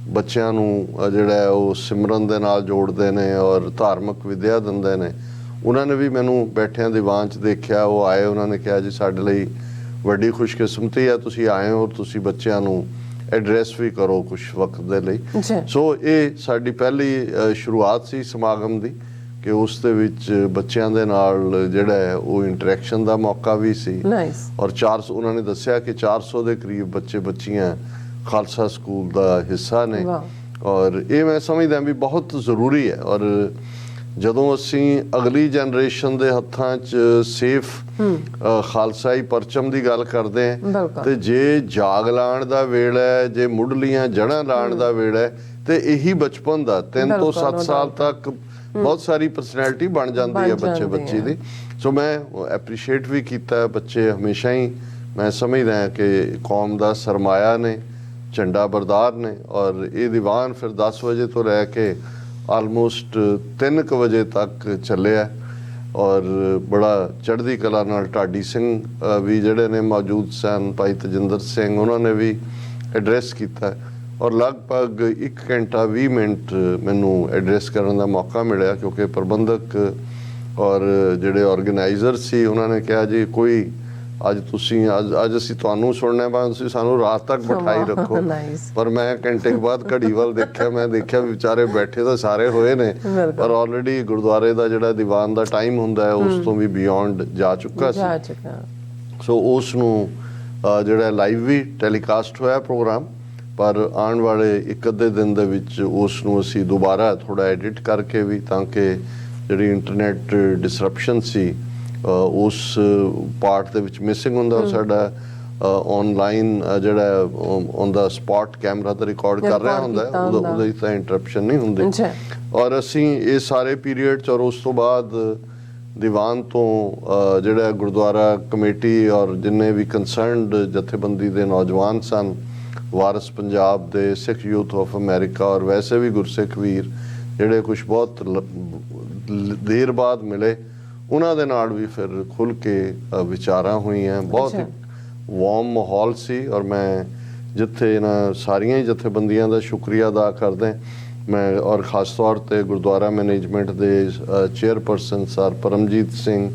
ਬੱਚਿਆਂ ਨੂੰ ਜਿਹੜਾ ਉਹ ਸਿਮਰਨ ਦੇ ਨਾਲ ਜੋੜਦੇ ਨੇ ਔਰ ਧਾਰਮਿਕ ਵਿਦਿਆ ਦਿੰਦੇ ਨੇ। ਉਹਨਾਂ ਨੇ ਵੀ ਮੈਨੂੰ ਬੈਠਿਆਂ ਦੀਵਾਨ 'ਚ ਦੇਖਿਆ, ਉਹ ਆਏ, ਉਹਨਾਂ ਨੇ ਕਿਹਾ ਜੀ ਸਾਡੇ ਲਈ ਵੱਡੀ ਖੁਸ਼ਕਿਸਮਤੀ ਹੈ ਤੁਸੀਂ ਆਏ ਹੋ, ਤੁਸੀਂ ਬੱਚਿਆਂ ਨੂੰ ਐਡਰੈਸ ਵੀ ਕਰੋ ਕੁਝ ਵਕਤ ਦੇ ਲਈ। ਸੋ ਇਹ ਸਾਡੀ ਪਹਿਲੀ ਸ਼ੁਰੂਆਤ ਸੀ ਸਮਾਗਮ ਦੀ ਕਿ ਉਸ ਦੇ ਵਿੱਚ ਬੱਚਿਆਂ ਦੇ ਨਾਲ ਜਿਹੜਾ ਹੈ ਉਹ ਇੰਟਰੈਕਸ਼ਨ ਦਾ ਮੌਕਾ ਵੀ ਸੀ ਔਰ 400 ਉਹਨਾਂ ਨੇ ਦੱਸਿਆ ਕਿ 400 ਦੇ ਕਰੀਬ ਬੱਚੇ ਬੱਚੀਆਂ ਖਾਲਸਾ ਸਕੂਲ ਦਾ ਹਿੱਸਾ ਨੇ ਔਰ ਇਹ ਮੈਂ ਸਮਝਦਾ ਵੀ ਬਹੁਤ ਜ਼ਰੂਰੀ ਹੈ। ਔਰ ਜਦੋਂ ਅਸੀਂ ਅਗਲੀ ਜਨਰੇਸ਼ਨ ਦੇ ਹੱਥਾਂ 'ਚ ਸੇਫ ਖਾਲਸਾਈ ਪਰਚਮ ਦੀ ਗੱਲ ਕਰਦੇ ਹਾਂ ਤੇ ਜੇ ਜਾਗ ਲਾਉਣ ਦਾ ਵੇਲਾ ਹੈ, ਜੇ ਮੁੱਢਲੀਆਂ ਜੜ੍ਹਾਂ ਲਾਉਣ ਦਾ ਵੇਲਾ ਹੈ ਤੇ ਇਹੀ ਬਚਪਨ ਦਾ 3 ਤੋਂ 7 ਸਾਲ ਤੱਕ ਬਹੁਤ ਸਾਰੀ ਪਰਸਨੈਲਿਟੀ ਬਣ ਜਾਂਦੀ ਹੈ ਬੱਚੇ ਬੱਚੀ ਦੀ। ਸੋ ਮੈਂ ਐਪਰੀਸ਼ੀਏਟ ਵੀ ਕੀਤਾ, ਬੱਚੇ ਹਮੇਸ਼ਾ ਹੀ ਮੈਂ ਸਮਝਦਾ ਕਿ ਕੌਮ ਦਾ ਸਰਮਾਇਆ ਨੇ, ਝੰਡਾ ਬਰਦਾਰ ਨੇ ਔਰ ਇਹ ਦੀਵਾਨ ਫਿਰ 10 ਵਜੇ ਤੋਂ ਲੈ ਕੇ ਆਲਮੋਸਟ 3 ਵਜੇ ਤੱਕ ਚੱਲਿਆ ਔਰ ਬੜਾ ਚੜ੍ਹਦੀ ਕਲਾ ਨਾਲ ਢਾਡੀ ਸਿੰਘ ਵੀ ਜਿਹੜੇ ਨੇ ਮੌਜੂਦ ਸਨ, ਭਾਈ ਤਜਿੰਦਰ ਸਿੰਘ, ਉਹਨਾਂ ਨੇ ਵੀ ਐਡਰੈਸ ਕੀਤਾ ਔਰ ਲਗਭਗ 1 ਘੰਟਾ 20 ਮਿੰਟ ਮੈਨੂੰ ਐਡਰੈਸ ਕਰਨ ਦਾ ਮੌਕਾ ਮਿਲਿਆ ਕਿਉਂਕਿ ਪ੍ਰਬੰਧਕ ਔਰ ਜਿਹੜੇ ਆਰਗੇਨਾਈਜ਼ਰ ਸੀ ਉਹਨਾਂ ਨੇ ਕਿਹਾ ਜੀ ਕੋਈ ਅੱਜ ਅਸੀਂ ਤੁਹਾਨੂੰ ਸੁਣਨਾ ਹੈ, ਤੁਸੀਂ ਸਾਨੂੰ ਰਾਤ ਤੱਕ ਬਿਠਾਈ ਰੱਖੋ। ਪਰ ਮੈਂ ਘੰਟੇ ਬਾਅਦ ਘੜੀ ਵੱਲ ਦੇਖਿਆ, ਮੈਂ ਦੇਖਿਆ ਵੀ ਵਿਚਾਰੇ ਬੈਠੇ ਤਾਂ ਸਾਰੇ ਹੋਏ ਨੇ ਪਰ ਆਲਰੇਡੀ ਗੁਰਦੁਆਰੇ ਦਾ ਜਿਹੜਾ ਦੀਵਾਨ ਦਾ ਟਾਈਮ ਹੁੰਦਾ ਹੈ ਉਸ ਤੋਂ ਵੀ ਬਿਯੋਂਡ ਜਾ ਚੁੱਕਾ ਸੀ। ਸੋ ਉਸ ਨੂੰ ਜਿਹੜਾ ਲਾਈਵ ਵੀ ਟੈਲੀਕਾਸਟ ਹੋਇਆ ਪ੍ਰੋਗਰਾਮ, ਪਰ ਆਉਣ ਵਾਲੇ 1-ਅੱਧੇ ਦਿਨ ਦੇ ਵਿੱਚ ਉਸ ਨੂੰ ਅਸੀਂ ਦੁਬਾਰਾ ਥੋੜਾ ਐਡਿਟ ਕਰਕੇ ਵੀ ਤਾਂ ਕਿ ਜਿਹੜੀ ਇੰਟਰਨੈਟ ਡਿਸਰਪਸ਼ਨ ਸੀ ਉਸ ਪਾਰਟ ਦੇ ਵਿੱਚ ਮਿਸਿੰਗ ਹੁੰਦਾ ਸਾਡਾ ਆਨਲਾਈਨ ਜਿਹੜਾ ਔਨ ਦਾ ਸਪੌਟ ਕੈਮਰਾ ਤੇ ਰਿਕਾਰਡ ਕਰ ਰਿਹਾ ਹੁੰਦਾ ਉਹਦੇ ਤਾਂ ਇੰਟਰਪਸ਼ਨ ਨਹੀਂ ਹੁੰਦੀ ਔਰ ਅਸੀਂ ਇਹ ਸਾਰੇ ਪੀਰੀਅਡ 'ਚ ਔਰ ਉਸ ਤੋਂ ਬਾਅਦ ਦੀਵਾਨ ਤੋਂ ਜਿਹੜਾ ਗੁਰਦੁਆਰਾ ਕਮੇਟੀ ਔਰ ਜਿੰਨੇ ਵੀ ਕੰਸਰਨਡ ਜਥੇਬੰਦੀ ਦੇ ਨੌਜਵਾਨ ਸਨ, ਵਾਰਿਸ ਪੰਜਾਬ ਦੇ, ਸਿੱਖ ਯੂਥ ਆਫ ਅਮਰੀਕਾ ਔਰ ਵੈਸੇ ਵੀ ਗੁਰਸਿੱਖ ਵੀਰ ਜਿਹੜੇ ਕੁਝ ਬਹੁਤ ਦੇਰ ਬਾਅਦ ਮਿਲੇ ਉਹਨਾਂ ਦੇ ਨਾਲ ਵੀ ਫਿਰ ਖੁੱਲ ਕੇ ਵਿਚਾਰਾਂ ਹੋਈਆਂ। ਬਹੁਤ ਵਾਰਮ ਮਾਹੌਲ ਸੀ ਔਰ ਮੈਂ ਜਿੱਥੇ ਇਹਨਾਂ ਸਾਰੀਆਂ ਹੀ ਜਥੇਬੰਦੀਆਂ ਦਾ ਸ਼ੁਕਰੀਆ ਅਦਾ ਕਰਦਾ ਮੈਂ, ਔਰ ਖਾਸ ਤੌਰ ਤੇ ਗੁਰਦੁਆਰਾ ਮੈਨੇਜਮੈਂਟ ਦੇ chairperson sir Paramjit Singh,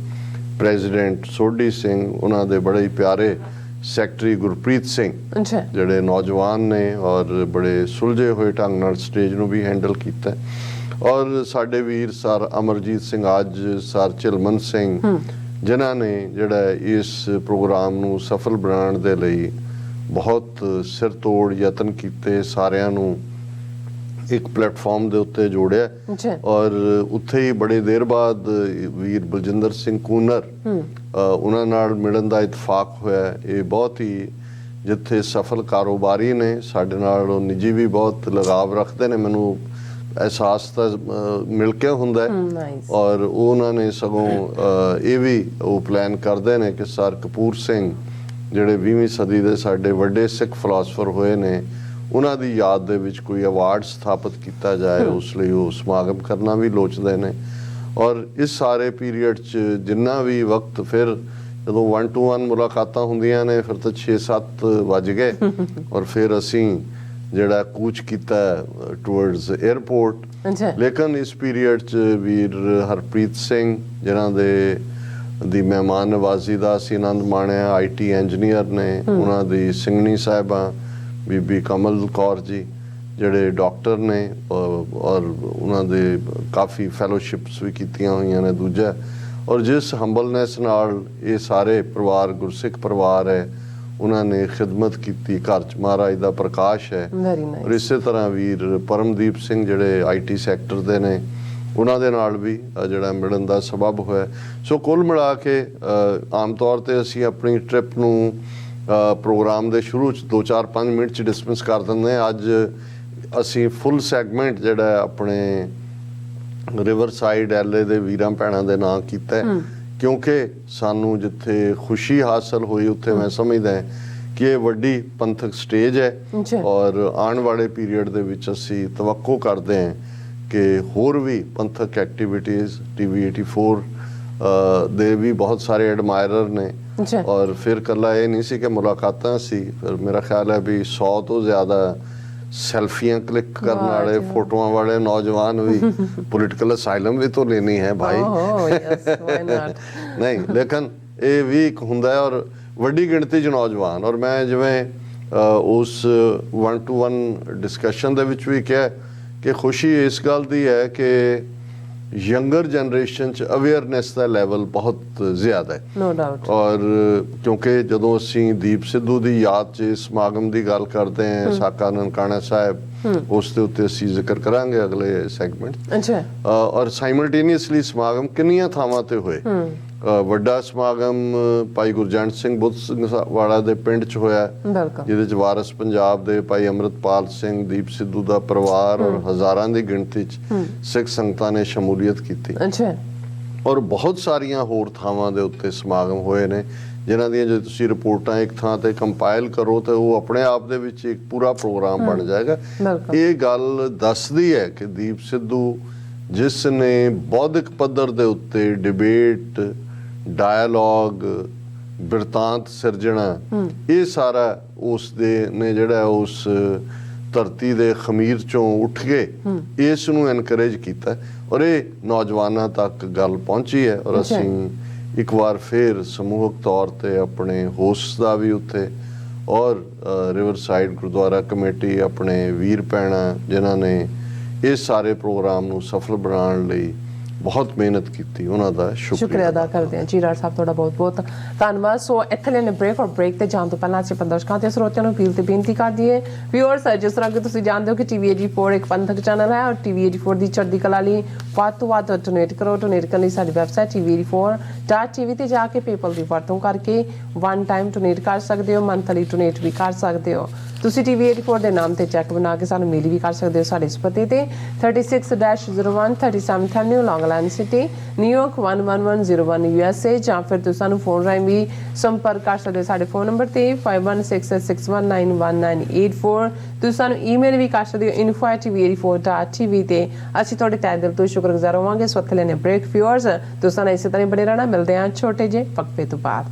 president Sodhi Singh, ਉਹਨਾਂ ਦੇ ਬੜੇ ਹੀ ਪਿਆਰੇ ਸੈਕਟਰੀ ਗੁਰਪ੍ਰੀਤ ਸਿੰਘ, ਜਿਹੜੇ ਨੌਜਵਾਨ ਨੇ ਔਰ ਬੜੇ ਸੁਲਝੇ ਹੋਏ ਢੰਗ ਨਾਲ ਸਟੇਜ ਨੂੰ ਵੀ ਹੈਂਡਲ ਕੀਤਾ, ਔਰ ਸਾਡੇ ਵੀਰ ਸਰ ਅਮਰਜੀਤ ਸਿੰਘ ਅੱਜ, ਸਰ ਝਿਲਮਨ ਸਿੰਘ, ਜਿਨ੍ਹਾਂ ਨੇ ਜਿਹੜਾ ਇਸ ਪ੍ਰੋਗਰਾਮ ਨੂੰ ਸਫਲ ਬਣਾਉਣ ਦੇ ਲਈ ਬਹੁਤ ਸਿਰ ਤੋੜ ਯਤਨ ਕੀਤੇ, ਸਾਰਿਆਂ ਨੂੰ ਇੱਕ ਪਲੇਟਫਾਰਮ ਦੇ ਉੱਤੇ ਜੋੜਿਆ, ਔਰ ਉੱਥੇ ਹੀ ਬੜੇ ਦੇਰ ਬਾਅਦ ਵੀਰ ਬਲਜਿੰਦਰ ਸਿੰਘ ਕੂਨਰ ਉਹਨਾਂ ਨਾਲ ਮਿਲਣ ਦਾ ਇਤਫਾਕ ਹੋਇਆ। ਇਹ ਬਹੁਤ ਹੀ ਜਿੱਥੇ ਸਫਲ ਕਾਰੋਬਾਰੀ ਨੇ, ਸਾਡੇ ਨਾਲ ਉਹ ਨਿੱਜੀ ਵੀ ਬਹੁਤ ਲਗਾਵ ਰੱਖਦੇ ਨੇ, ਮੈਨੂੰ ਅਹਿਸਾਸ ਤਾਂ ਮਿਲ ਕੇ ਹੁੰਦਾ ਔਰ ਉਹਨਾਂ ਨੇ ਸਗੋਂ ਇਹ ਵੀ ਉਹ ਪਲਾਨ ਕਰਦੇ ਨੇ ਕਿ ਸਰ ਕਪੂਰ ਸਿੰਘ ਜਿਹੜੇ 20ਵੀਂ ਸਦੀ ਦੇ ਸਾਡੇ ਵੱਡੇ ਸਿੱਖ ਫਿਲਾਸਫਰ ਹੋਏ ਨੇ, ਉਹਨਾਂ ਦੀ ਯਾਦ ਦੇ ਵਿੱਚ ਕੋਈ ਅਵਾਰਡ ਸਥਾਪਿਤ ਕੀਤਾ ਜਾਏ, ਉਸ ਲਈ ਉਹ ਸਮਾਗਮ ਕਰਨਾ ਵੀ ਲੋਚਦੇ ਨੇ। ਔਰ ਇਸ ਸਾਰੇ ਪੀਰੀਅਡ 'ਚ ਜਿੰਨਾ ਵੀ ਵਕਤ, ਫਿਰ ਜਦੋਂ 1-to-1 ਮੁਲਾਕਾਤਾਂ ਹੁੰਦੀਆਂ ਨੇ ਫਿਰ ਤਾਂ 6-7 ਵੱਜ ਗਏ ਔਰ ਫਿਰ ਅਸੀਂ ਜਿਹੜਾ ਕੂਚ ਕੀਤਾ ਟੁਵਰਡਸ 에ਅਰਪੋਰਟ। ਲੇਕਿਨ ਇਸ ਪੀਰੀਅਡ 'ਚ ਵੀਰ ਹਰਪ੍ਰੀਤ ਸਿੰਘ ਜਿਨ੍ਹਾਂ ਦੀ ਮਹਿਮਾਨ ਨਵਾਜ਼ੀ ਦਾ ਅਸੀਂ ਆਨੰਦ ਮਾਣਿਆ, IT ਇੰਜੀਨੀਅਰ ਨੇ, ਉਹਨਾਂ ਦੀ ਸਿੰਘਣੀ ਸਾਹਿਬਾਂ ਬੀਬੀ ਕਮਲ ਕੌਰ ਜੀ ਜਿਹੜੇ ਡਾਕਟਰ ਨੇ ਔਰ ਉਹਨਾਂ ਦੇ ਕਾਫੀ ਫੈਲੋਸ਼ਿਪਸ ਵੀ ਕੀਤੀਆਂ ਹੋਈਆਂ ਨੇ ਦੂਜਾ, ਔਰ ਜਿਸ ਹੰਬਲਨੈਸ ਨਾਲ ਇਹ ਸਾਰੇ ਪਰਿਵਾਰ ਗੁਰਸਿੱਖ ਪਰਿਵਾਰ ਹੈ ਉਹਨਾਂ ਨੇ ਖਿਦਮਤ ਕੀਤੀ, ਘਰ 'ਚ ਮਹਾਰਾਜ ਦਾ ਪ੍ਰਕਾਸ਼ ਹੈ। ਔਰ ਇਸੇ ਤਰ੍ਹਾਂ ਵੀਰ ਪਰਮਦੀਪ ਸਿੰਘ ਜਿਹੜੇ IT ਸੈਕਟਰ ਦੇ ਨੇ, ਉਹਨਾਂ ਦੇ ਨਾਲ ਵੀ ਜਿਹੜਾ ਮਿਲਣ ਦਾ ਸਬਬ ਹੋਇਆ। ਸੋ ਕੁੱਲ ਮਿਲਾ ਕੇ ਆਮ ਤੌਰ ਤੇ ਅਸੀਂ ਆਪਣੀ ਟ੍ਰਿਪ ਨੂੰ ਪ੍ਰੋਗਰਾਮ ਦੇ ਸ਼ੁਰੂ 'ਚ 2-4-5 ਮਿੰਟ 'ਚ ਡਿਸਮਿਸ ਕਰ ਦਿੰਦੇ ਹਾਂ। ਅੱਜ ਅਸੀਂ ਫੁੱਲ ਸੈਗਮੈਂਟ ਜਿਹੜਾ ਆਪਣੇ ਰਿਵਰ ਸਾਈਡ LA ਦੇ ਵੀਰਾਂ ਭੈਣਾਂ ਦੇ ਨਾਂ ਕੀਤਾ, ਕਿਉਂਕਿ ਸਾਨੂੰ ਜਿੱਥੇ ਖੁਸ਼ੀ ਹਾਸਲ ਹੋਈ ਉੱਥੇ ਮੈਂ ਸਮਝਦਾ ਕਿ ਇਹ ਵੱਡੀ ਪੰਥਕ ਸਟੇਜ ਹੈ ਔਰ ਆਉਣ ਵਾਲੇ ਪੀਰੀਅਡ ਦੇ ਵਿੱਚ ਅਸੀਂ ਤਵੱਕੋ ਕਰਦੇ ਹਾਂ ਕਿ ਹੋਰ ਵੀ ਪੰਥਕ ਐਕਟੀਵਿਟੀਜ਼ TV 84 ਦੇ ਵੀ ਬਹੁਤ ਸਾਰੇ ਐਡਮਾਇਰਰ ਨੇ, ਔਰ ਫਿਰ ਕੱਲਾ ਇਹ ਨਹੀਂ ਸੀ ਕਿ ਮੁਲਾਕਾਤਾਂ ਸੀ, ਫਿਰ ਮੇਰਾ ਖਿਆਲ ਹੈ ਵੀ 100 ਤੋਂ ਜ਼ਿਆਦਾ ਸੈਲਫੀਆਂ ਕਲਿੱਕ ਕਰਨ ਵਾਲੇ, ਫੋਟੋਆਂ ਵਾਲੇ ਨੌਜਵਾਨ ਵੀ ਪੋਲੀਟੀਕਲ ਅਸਾਈਲਮ ਵੀ ਤਾਂ ਲੈਣੀ ਹੈ ਭਾਈ ਨਹੀਂ, ਲੇਕਿਨ ਇਹ ਵੀ ਇੱਕ ਹੁੰਦਾ ਹੈ ਔਰ ਵੱਡੀ ਗਿਣਤੀ 'ਚ ਨੌਜਵਾਨ। ਔਰ ਮੈਂ ਜਿਵੇਂ ਉਸ 1-to-1 ਡਿਸਕਸ਼ਨ ਦੇ ਵਿੱਚ ਵੀ ਕਿਹਾ ਕਿ ਖੁਸ਼ੀ ਇਸ ਗੱਲ ਦੀ ਹੈ ਕਿ ਯੰਗਰ ਜਨਰੇਸ਼ਨ 'ਚ ਅਵੇਅਰਨੈਸ ਦਾ ਲੈਵਲ ਬਹੁਤ ਜ਼ਿਆਦਾ ਹੈ, ਨੋ ਡਾਊਟ। ਔਰ ਕਿਉਂਕਿ ਜਦੋਂ ਅਸੀਂ ਦੀਪ ਸਿੱਧੂ ਦੀ ਯਾਦ 'ਚ ਸਮਾਗਮ ਦੀ ਗੱਲ ਕਰਦੇ ਹਾਂ, ਸਾਕਾ ਨਨਕਾਣਾ ਸਾਹਿਬ, ਉਸ ਦੇ ਉੱਤੇ ਅਸੀਂ ਜ਼ਿਕਰ ਕਰਾਂਗੇ ਅਗਲੇ ਸੈਗਮੈਂਟ। ਔਰ ਸਾਈਮਲਟੇਨੀਅਸਲੀ ਸਮਾਗਮ ਕਿੰਨੀਆਂ ਥਾਵਾਂ ਤੇ ਹੋਏ। ਵੱਡਾ ਸਮਾਗਮ ਭਾਈ ਗੁਰਜੰਟ ਸਿੰਘ ਬੁੱਧ ਸਿੰਘ ਵਾਲਾ ਦੇ ਪਿੰਡ 'ਚ ਹੋਇਆ, ਜਿਹਦੇ 'ਚ ਵਾਰਸ ਪੰਜਾਬ ਦੇ ਭਾਈ ਅੰਮ੍ਰਿਤਪਾਲ ਸਿੰਘ, ਦੀਪ ਸਿੱਧੂ ਦਾ ਪਰਿਵਾਰ ਔਰ ਹਜ਼ਾਰਾਂ ਦੀ ਗਿਣਤੀ 'ਚ ਸਿੱਖ ਸੰਗਤਾਂ ਨੇ ਸ਼ਮੂਲੀਅਤ ਕੀਤੀ। ਔਰ ਬਹੁਤ ਸਾਰੀਆਂ ਹੋਰ ਥਾਵਾਂ ਦੇ ਉੱਤੇ ਸਮਾਗਮ ਹੋਏ ਨੇ, ਜਿਨ੍ਹਾਂ ਦੀਆਂ ਜੇ ਤੁਸੀਂ ਰਿਪੋਰਟਾਂ ਇੱਕ ਥਾਂ ਤੇ ਕੰਪਾਈਲ ਕਰੋ ਤਾਂ ਉਹ ਆਪਣੇ ਆਪ ਦੇ ਵਿੱਚ ਇੱਕ ਪੂਰਾ ਪ੍ਰੋਗਰਾਮ ਬਣ ਜਾਏਗਾ। ਇਹ ਗੱਲ ਦੱਸਦੀ ਹੈ ਕਿ ਦੀਪ ਸਿੱਧੂ ਜਿਸ ਨੇ ਬੌਧਿਕ ਪੱਧਰ ਦੇ ਉੱਤੇ ਡਿਬੇਟ, ਡਾਇਲੋਗ, ਬਿਰਤਾਂਤ ਸਿਰਜਣਾ, ਇਹ ਸਾਰਾ ਉਸ ਦੇ ਨੇ ਜਿਹੜਾ ਉਸ ਧਰਤੀ ਦੇ ਖਮੀਰ ਚੋਂ ਉੱਠ ਕੇ ਇਸ ਨੂੰ ਐਨਕਰੇਜ ਕੀਤਾ ਔਰ ਇਹ ਨੌਜਵਾਨਾਂ ਤੱਕ ਗੱਲ ਪਹੁੰਚੀ ਹੈ। ਔਰ ਅਸੀਂ ਇੱਕ ਵਾਰ ਫਿਰ ਸਮੂਹਕ ਤੌਰ ਤੇ ਆਪਣੇ ਹੋਸਟ ਦਾ ਵੀ ਉੱਥੇ ਔਰ ਰਿਵਰ ਸਾਈਡ ਗੁਰਦੁਆਰਾ ਕਮੇਟੀ, ਆਪਣੇ ਵੀਰ ਭੈਣਾਂ ਜਿਨ੍ਹਾਂ ਨੇ ਇਸ ਸਾਰੇ ਪ੍ਰੋਗਰਾਮ ਨੂੰ ਸਫਲ ਬਣਾਉਣ ਲਈ ਬਹੁਤ ਮਿਹਨਤ ਕੀਤੀ, ਉਹਨਾਂ ਦਾ ਸ਼ੁਕਰੀਆ ਅਦਾ ਕਰਦੇ ਹਾਂ। ਜੀ ਰਾਜ ਸਾਹਿਬ ਤੁਹਾਡਾ ਬਹੁਤ ਬਹੁਤ ਧੰਨਵਾਦ। ਸੋ ਇੱਥੇ ਲੈਣੇ ਬ੍ਰੇਕ, ਔਰ ਬ੍ਰੇਕ ਤੇ ਜਾਣ ਤੋਂ ਪਹਿਲਾਂ ਅਸੀਂ ਦਰਸ਼ਕਾਂ ਤੇ ਸਰੋਤਿਆਂ ਨੂੰ ਅਪੀਲ ਤੇ ਬੇਨਤੀ ਕਰਦੀ ਹੈ ਵਿਊਅਰਸ, ਜਿਸ ਤਰ੍ਹਾਂ ਕਿ ਤੁਸੀਂ ਜਾਣਦੇ ਹੋ ਕਿ TV 84 ਇੱਕ ਪੰਥਕ ਚੈਨਲ ਹੈ ਔਰ TV 84 ਦੀ ਚੜ੍ਹਦੀ ਕਲਾ ਲਈ ਵੱਧ ਤੋਂ ਵੱਧ ਡੋਨੇਟ ਕਰੋ। ਡੋਨੇਟ ਕਰਨ ਲਈ ਸਾਡੀ ਵੈਬਸਾਈਟ TV84.tv ਤੇ ਜਾ ਕੇ ਪੇਪਲ ਦੀ ਵਰਤੋਂ ਕਰਕੇ 1 ਟਾਈਮ ਡੋਨੇਟ ਕਰ ਸਕਦੇ ਹੋ, ਮੰਥਲੀ ਡੋਨੇਟ ਵੀ ਕਰ ਸਕਦੇ ਹੋ। ਤੁਸੀਂ TV84 ਦੇ ਨਾਮ ਤੇ ਚੈੱਕ ਬਣਾ ਕੇ ਸਾਨੂੰ ਮੇਲ ਵੀ ਕਰ ਸਕਦੇ ਹੋ ਸਾਡੇ ਇਸ ਪਤੇ ਤੇ 36-01 37th Avenue, Long Island City, New York 11101 USA, ਜਾਂ ਫਿਰ ਤੁਸੀਂ ਸਾਨੂੰ ਫੋਨ ਰਾਹੀਂ ਵੀ ਸੰਪਰਕ ਕਰ ਸਕਦੇ ਹੋ ਸਾਡੇ ਫੋਨ ਨੰਬਰ ਤੇ 5166191984। ਤੁਸੀਂ ਸਾਨੂੰ ਈਮੇਲ ਵੀ ਕਰ ਸਕਦੇ ਹੋ info@tv84.tv ਤੇ। ਅਸੀਂ ਤੁਹਾਡੇ ਤਹਿ ਦਿਲ ਤੋਂ ਸ਼ੁਕਰਗੁਜ਼ਾਰ ਹੋਵਾਂਗੇ। ਇਸ ਵਕਤ ਲੈਣੇ ਬ੍ਰੇਕ। ਵਿਊਅਰਸ ਤੁਸੀਂ ਸਾਨੂੰ ਇਸੇ ਤਰ੍ਹਾਂ ਹੀ ਬਣੇ ਰਹਿਣਾ। ਮਿਲਦੇ ਹਾਂ ਛੋਟੇ ਜਿਹੇ ਵਕਫੇ ਤੋਂ ਬਾਅਦ।